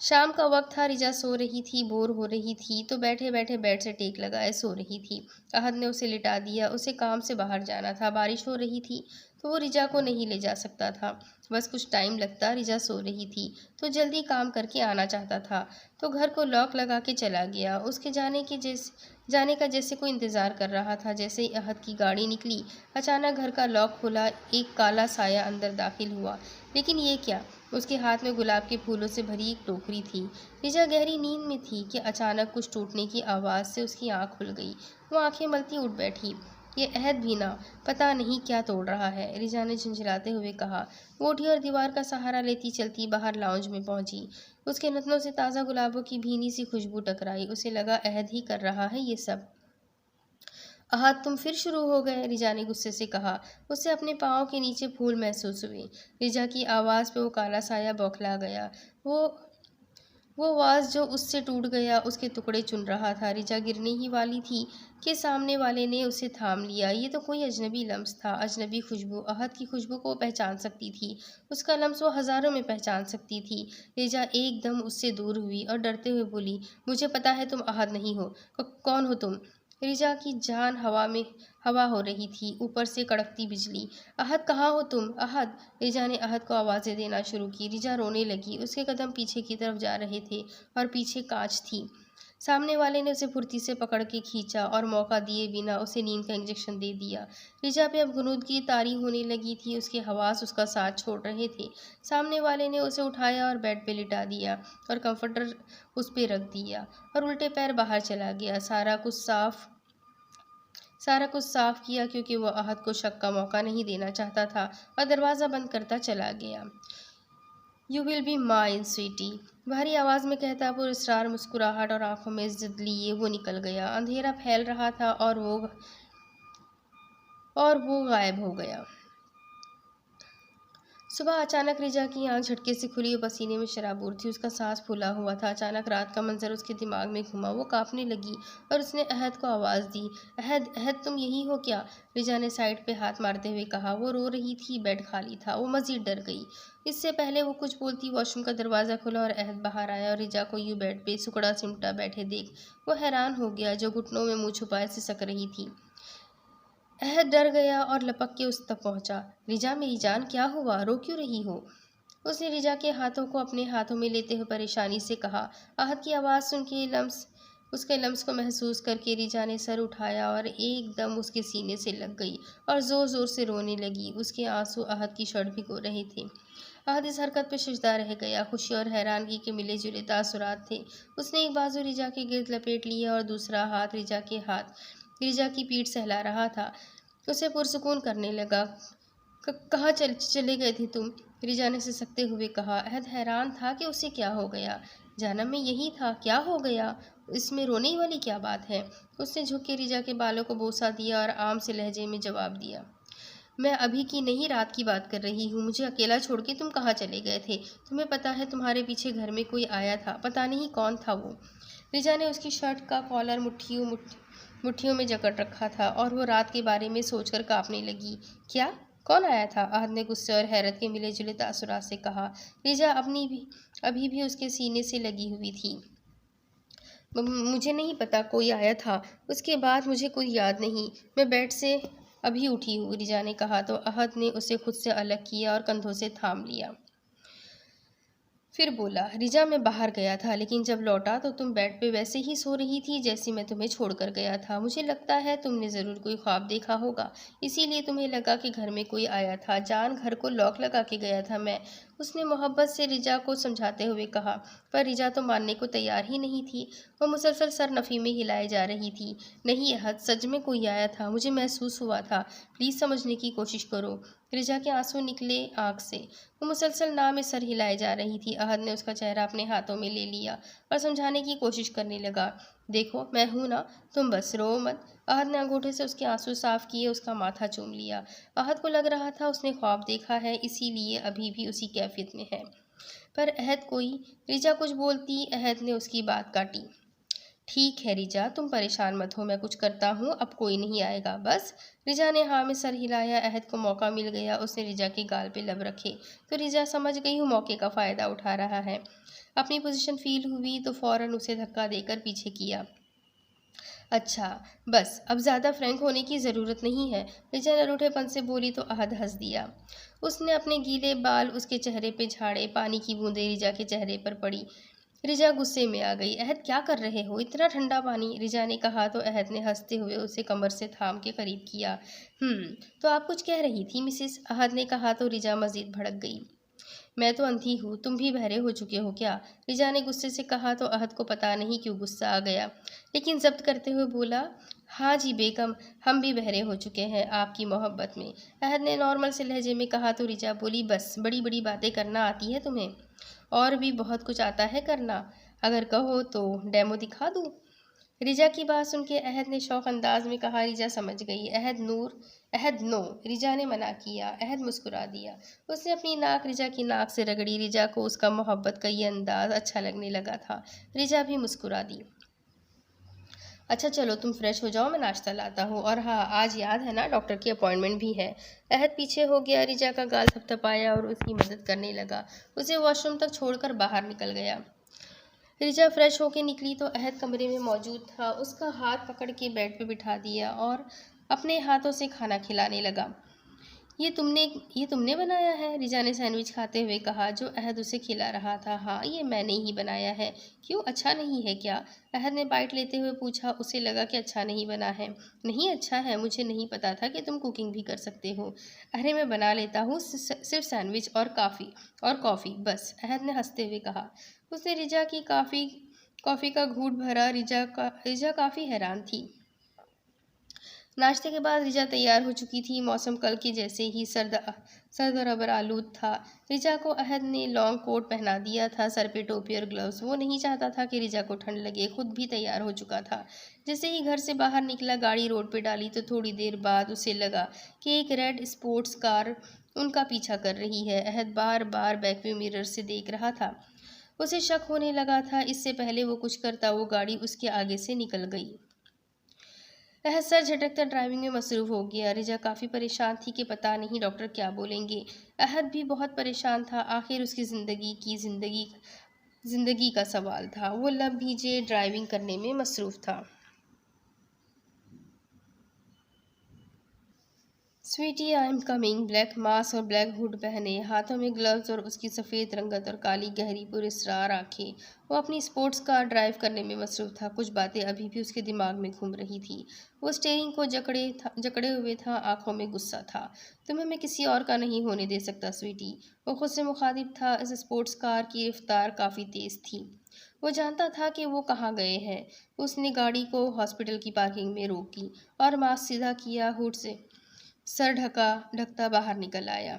शाम का वक्त था। रिजा सो रही थी, बोर हो रही थी तो बैठे बैठे बेड से टेक लगाए सो रही थी। अहद ने उसे लिटा दिया। उसे काम से बाहर जाना था, बारिश हो रही थी तो वो रिजा को नहीं ले जा सकता था। बस कुछ टाइम लगता। रिजा सो रही थी तो जल्दी काम करके आना चाहता था, तो घर को लॉक लगा के चला गया। उसके जाने का जैसे कोई इंतज़ार कर रहा था। जैसे ही अहद की गाड़ी निकली, अचानक घर का लॉक खुला। एक काला साया अंदर दाखिल हुआ। लेकिन ये क्या? उसके हाथ में गुलाब के फूलों से भरी एक टोकरी थी। रिजा गहरी नींद में थी कि अचानक कुछ टूटने की आवाज़ से उसकी आंख खुल गई। वो आंखें मलती उठ बैठी। ये अहद भी ना, पता नहीं क्या तोड़ रहा है, रिजा ने झंझलाते हुए कहा। वो उठी और दीवार का सहारा लेती चलती बाहर लाउंज में पहुंची। उसके नथनों से ताज़ा गुलाबों की भीनी सी खुशबू टकराई। उसे लगा अहद ही कर रहा है ये सब। अहद, तुम फिर शुरू हो गए, रिजा ने गुस्से से कहा। उसे अपने पाँव के नीचे फूल महसूस हुए। रिजा की आवाज़ पे वो काला साया बौखला गया। वो वो वाज जो उससे टूट गया, उसके टुकड़े चुन रहा था। रिजा गिरने ही वाली थी कि सामने वाले ने उसे थाम लिया। ये तो कोई अजनबी लम्स था, अजनबी खुशबू। अहद की खुशबू को वो पहचान सकती थी। उसका लम्स वो हज़ारों में पहचान सकती थी। रिजा एकदम उससे दूर हुई और डरते हुए बोली, मुझे पता है तुम अहद नहीं हो। कौन हो तुम? रिजा की जान हवा हो रही थी, ऊपर से कड़कती बिजली। अहद, कहाँ हो तुम? अहद! रिजा ने अहद को आवाज़ें देना शुरू की। रिजा रोने लगी। उसके कदम पीछे की तरफ जा रहे थे और पीछे कांच थी। सामने वाले ने उसे फुर्ती से पकड़ के खींचा और मौका दिए बिना उसे नींद का इंजेक्शन दे दिया। रिजा पे अब गुनूदगी तारी होने लगी थी। उसके हवास उसका साथ छोड़ रहे थे। सामने वाले ने उसे उठाया और बेड पे लिटा दिया और कंफर्टर उस पे रख दिया और उल्टे पैर बाहर चला गया। सारा कुछ साफ किया, क्योंकि वह अहद को शक का मौका नहीं देना चाहता था, और दरवाज़ा बंद करता चला गया। You will be mine sweetie, भारी आवाज़ में कहता पुरस्कार मुस्कुराहट और आंखों में जिद लिए वो निकल गया। अंधेरा फैल रहा था और वो गायब हो गया। सुबह अचानक रिजा की आंख झटके से खुली और पसीने में शराबूर थी। उसका सांस फूला हुआ था। अचानक रात का मंजर उसके दिमाग में घुमा। वो कांपने लगी और उसने अहद को आवाज़ दी। अहद, अहद, तुम यही हो क्या? रिजा ने साइड पे हाथ मारते हुए कहा। वो रो रही थी, बेड खाली था। वो मजीद डर गई। इससे पहले वो कुछ बोलती वॉशरूम का दरवाज़ा खुला और अहद बाहर आया और रिजा को यूं बेड पे सुकड़ा सिमटा बैठे देख वो हैरान हो गया, जो घुटनों में मुंह छुपाए सिसक रही थी। अहद डर गया और लपक के उस तक पहुंचा। रिजा, मेरी जान, क्या हुआ? रो क्यों रही हो? उसने रिजा के हाथों को अपने हाथों में लेते हुए परेशानी से कहा। अहद की आवाज़ सुन के उसके लम्स को महसूस करके रिजा ने सर उठाया और एकदम उसके सीने से लग गई और ज़ोर ज़ोर से रोने लगी। उसके आंसू अहद की शर्ट भिगो रहे थे। अहद इस हरकत पर सिजदा रह गया। खुशी और हैरानगी के मिले जुले तासुरात थे। उसने एक बाजू रिजा के गिर्द लपेट लिया और दूसरा हाथ रिजा की पीठ सहला रहा था। उसे पुरसुकून करने लगा। कहाँ चले गए थे तुम? रिजा ने सिसकते हुए कहा। अहद हैरान था कि उसे क्या हो गया। जानम में यही था, क्या हो गया? इसमें रोने वाली क्या बात है? उसने झुक के रिजा के बालों को बोसा दिया और आम से लहजे में जवाब दिया। मैं अभी की नहीं, रात की बात कर रही हूँ। मुझे अकेला छोड़ के तुम कहाँ चले गए थे? तुम्हें पता है तुम्हारे पीछे घर में कोई आया था, पता नहीं कौन था वो। रिजा ने उसकी शर्ट का कॉलर मुट्ठियों में जकड़ रखा था और वो रात के बारे में सोचकर कांपने लगी। क्या? कौन आया था? अहद ने गुस्से और हैरत के मिले जुले तासुरात से कहा। रिजा अभी भी उसके सीने से लगी हुई थी। मुझे नहीं पता, कोई आया था। उसके बाद मुझे कोई याद नहीं। मैं बेड से अभी उठी हूँ, रिजा ने कहा तो अहद ने उसे खुद से अलग किया और कंधों से थाम लिया। फिर बोला, रिजा, मैं बाहर गया था, लेकिन जब लौटा तो तुम बेड पे वैसे ही सो रही थी जैसे मैं तुम्हें छोड़कर गया था। मुझे लगता है तुमने ज़रूर कोई ख्वाब देखा होगा, इसीलिए तुम्हें लगा कि घर में कोई आया था। जान, घर को लॉक लगा के गया था मैं, उसने मोहब्बत से रिजा को समझाते हुए कहा। पर रिजा तो मानने को तैयार ही नहीं थी। वो मुसलसल सर नफ़ी में हिलाए जा रही थी। नहीं अहद, सच में कोई आया था, मुझे महसूस हुआ था। प्लीज़ समझने की कोशिश करो। रिजा के आंसू निकले आँख से। वो मुसलसल ना में सर हिलाए जा रही थी। अहद ने उसका चेहरा अपने हाथों में ले लिया और समझाने की कोशिश करने लगा। देखो, मैं हूं ना, तुम बस रो मत। अहद ने अंगूठे से उसके आंसू साफ किए, उसका माथा चूम लिया। अहद को लग रहा था उसने ख्वाब देखा है, इसीलिए अभी भी उसी कैफियत में है। पर रिजा कुछ बोलती, अहद ने उसकी बात काटी। ठीक है रिजा, तुम परेशान मत हो, मैं कुछ करता हूँ, अब कोई नहीं आएगा बस। रिजा ने हाँ में सर हिलाया। अहद को मौका मिल गया। उसने रिजा के गाल पे लब रखे तो रिजा समझ गई वो मौके का फ़ायदा उठा रहा है। अपनी पोजीशन फील हुई तो फ़ौरन उसे धक्का देकर पीछे किया। अच्छा, बस अब ज़्यादा फ्रैंक होने की ज़रूरत नहीं है, रिजा ने रूठेपन से बोली तो अहद हंस दिया। उसने अपने गीले बाल उसके चेहरे पे झाड़े। पानी की बूंदें रिजा के चेहरे पर पड़ी। रिजा गुस्से में आ गई। अहद, क्या कर रहे हो? इतना ठंडा पानी, रिजा ने कहा तो अहद ने हंसते हुए उसे कमर से थाम के करीब किया। तो आप कुछ कह रही थी मिसिस, अहद ने कहा तो रिजा मजीद भड़क गई। मैं तो अंधी हूँ, तुम भी बहरे हो चुके हो क्या? रिजा ने गुस्से से कहा तो अहद को पता नहीं क्यों गुस्सा आ गया, लेकिन जब्त करते हुए बोला, हाँ जी बेगम, हम भी बहरे हो चुके हैं आपकी मोहब्बत में। अहद ने नॉर्मल से लहजे में कहा तो रिजा बोली, बस बड़ी बड़ी बातें करना आती है तुम्हें? और भी बहुत कुछ आता है करना, अगर कहो तो डेमो दिखा दूँ? रिजा की बात सुन के अहद ने शौक अंदाज में कहा। रिजा समझ गई। अहद नो, रिजा ने मना किया। अहद मुस्कुरा दिया। उसने अपनी नाक रिजा की नाक से रगड़ी। रिजा को उसका मोहब्बत का ये अंदाज अच्छा लगने लगा था। रिजा भी मुस्कुरा दी। अच्छा चलो तुम फ्रेश हो जाओ, मैं नाश्ता लाता हूँ। और हाँ, आज याद है ना, डॉक्टर की अपॉइंटमेंट भी है। अहद पीछे हो गया, रिजा का गाल थपथपाया और उसकी मदद करने लगा। उसे वॉशरूम तक छोड़कर बाहर निकल गया। रिजा फ्रेश होके निकली तो अहद कमरे में मौजूद था। उसका हाथ पकड़ के बेड पे बिठा दिया और अपने हाथों से खाना खिलाने लगा। ये तुमने बनाया है? रिजा ने सैंडविच खाते हुए कहा, जो अहद उसे खिला रहा था। हाँ, ये मैंने ही बनाया है। क्यों, अच्छा नहीं है क्या? अहद ने बाइट लेते हुए पूछा। उसे लगा कि अच्छा नहीं बना है। नहीं अच्छा है, मुझे नहीं पता था कि तुम कुकिंग भी कर सकते हो। अरे मैं बना लेता हूँ, सिर्फ सैंडविच और कॉफ़ी बस, अहद ने हंसते हुए कहा। उसने रिजा की कॉफ़ी का घूंट भरा। रिजा काफ़ी हैरान थी। नाश्ते के बाद रिजा तैयार हो चुकी थी। मौसम कल के जैसे ही सर्द और अबर आलूद था। रिजा को अहद ने लॉन्ग कोट पहना दिया था, सर पे टोपी और ग्लव्स। वो नहीं चाहता था कि रिजा को ठंड लगे, खुद भी तैयार हो चुका था। जैसे ही घर से बाहर निकला, गाड़ी रोड पे डाली तो थोड़ी देर बाद उसे लगा कि एक रेड स्पोर्ट्स कार उनका पीछा कर रही है। अहद बार बार बैकव्यू मिरर से देख रहा था। उसे शक होने लगा था। इससे पहले वो कुछ करता, वो गाड़ी उसके आगे से निकल गई। वह सर झटककर ड्राइविंग में मसरूफ हो गया। रिजा काफ़ी परेशान थी कि पता नहीं डॉक्टर क्या बोलेंगे। अहद भी बहुत परेशान था। आखिर उसकी ज़िंदगी का सवाल था। वो लब भीजे ड्राइविंग करने में मसरूफ था। Sweetie I am coming. Black mask और ब्लैक हुड पहने, हाथों में ग्लव्स और उसकी सफ़ेद रंगत और काली गहरी पुरस्रार आंखें। वो अपनी स्पोर्ट्स कार ड्राइव करने में मसरूफ था। कुछ बातें अभी भी उसके दिमाग में घूम रही थी। वो स्टीयरिंग को जकड़े हुए था, आंखों में गुस्सा था। तुम्हें मैं किसी और का नहीं होने दे सकता स्वीटी। वो खुद से मुखातिब था। इस स्पोर्ट्स कार की रफ्तार काफ़ी तेज़ थी। वो जानता था कि वो कहाँ गए हैं। उसने गाड़ी को हॉस्पिटल की पार्किंग में रोकी और मास्क सीधा किया। हुड से सर ढकता बाहर निकल आया।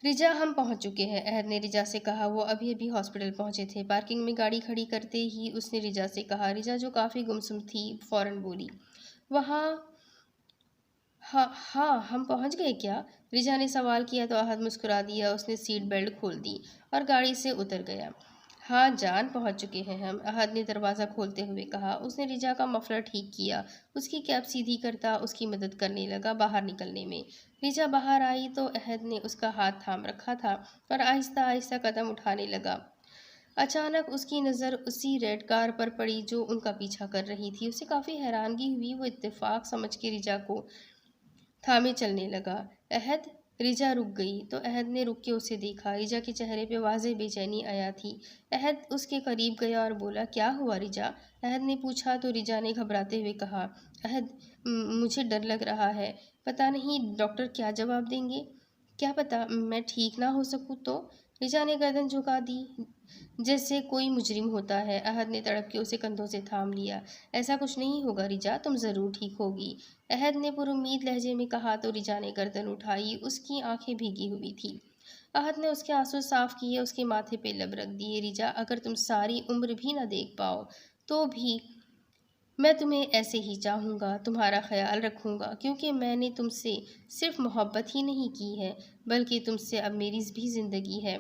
रिजा, हम पहुंच चुके हैं, अहद ने रिजा से कहा। वो अभी अभी हॉस्पिटल पहुंचे थे। पार्किंग में गाड़ी खड़ी करते ही उसने रिजा से कहा। रिजा, जो काफ़ी गुमसुम थी, फौरन बोली, वहाँ। हाँ हाँ, हम पहुंच गए क्या? रिजा ने सवाल किया तो अहद मुस्कुरा दिया। उसने सीट बेल्ट खोल दी और गाड़ी से उतर गया। हाँ जान, पहुंच चुके हैं हम, अहद ने दरवाज़ा खोलते हुए कहा। उसने रिजा का मफलर ठीक किया, उसकी कैप सीधी करता उसकी मदद करने लगा बाहर निकलने में। रिजा बाहर आई तो अहद ने उसका हाथ थाम रखा था और आहिस्ता आहिस्ता कदम उठाने लगा। अचानक उसकी नज़र उसी रेड कार पर पड़ी जो उनका पीछा कर रही थी। उसे काफ़ी हैरानगी हुई। वो इत्तेफाक समझ के रिजा को थामे चलने लगा। अहद। रिजा रुक गई तो अहद ने रुक के उसे देखा। रिजा के चेहरे पे वाज़ेह बेचैनी आया थी। अहद उसके करीब गया और बोला, क्या हुआ रिजा? अहद ने पूछा तो रिजा ने घबराते हुए कहा, अहद, मुझे डर लग रहा है। पता नहीं डॉक्टर क्या जवाब देंगे। क्या पता मैं ठीक ना हो सकूँ तो? रिजा ने गर्दन झुका दी जैसे कोई मुजरिम होता है। अहद ने तड़प के उसे कंधों से थाम लिया। ऐसा कुछ नहीं होगा रिजा, तुम ज़रूर ठीक होगी, अहद ने पुरुम्मीद लहजे में कहा तो रिजा ने गर्दन उठाई। उसकी आंखें भीगी हुई थी। अहद ने उसके आंसू साफ किए, उसके माथे पे लब रख दिए। रिजा, अगर तुम सारी उम्र भी ना देख पाओ तो भी मैं तुम्हें ऐसे ही चाहूँगा, तुम्हारा ख्याल रखूँगा, क्योंकि मैंने तुमसे सिर्फ मोहब्बत ही नहीं की है बल्कि तुमसे अब मेरी भी ज़िंदगी है।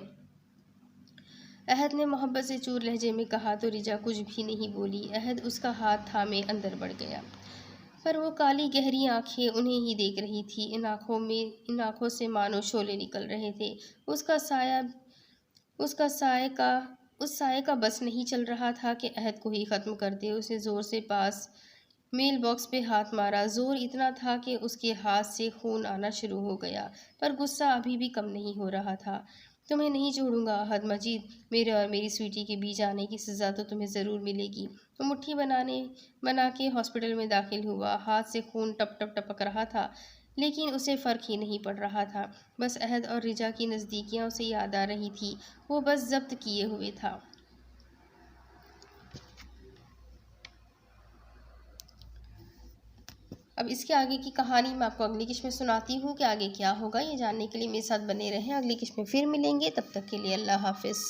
अहद ने मोहब्बत से चूर लहजे में कहा तो रिजा कुछ भी नहीं बोली। अहद उसका हाथ थामे अंदर बढ़ गया, पर वो काली गहरी आंखें उन्हें ही देख रही थी। इन आंखों से मानो शोले निकल रहे थे। उसका साया उसका साय का उस साय का बस नहीं चल रहा था कि अहद को ही ख़त्म कर दे। उसने ज़ोर से पास मेल बॉक्स पे हाथ मारा। ज़ोर इतना था कि उसके हाथ से खून आना शुरू हो गया, पर गुस्सा अभी भी कम नहीं हो रहा था। तुम्हें नहीं छोड़ूंगा अहद मजीद, मेरे और मेरी स्वीटी के बीच आने की सज़ा तो तुम्हें ज़रूर मिलेगी। वो मुट्ठी बना के हॉस्पिटल में दाखिल हुआ। हाथ से खून टप टप टपक रहा था, लेकिन उसे फ़र्क ही नहीं पड़ रहा था। बस अहद और रिजा की नज़दीकियाँ उसे याद आ रही थी। वो बस जब्त किए हुए था। अब इसके आगे की कहानी मैं आपको अगली किस्त में सुनाती हूँ कि आगे क्या होगा। ये जानने के लिए मेरे साथ बने रहें। अगली किस्त में फिर मिलेंगे, तब तक के लिए अल्लाह हाफिज़।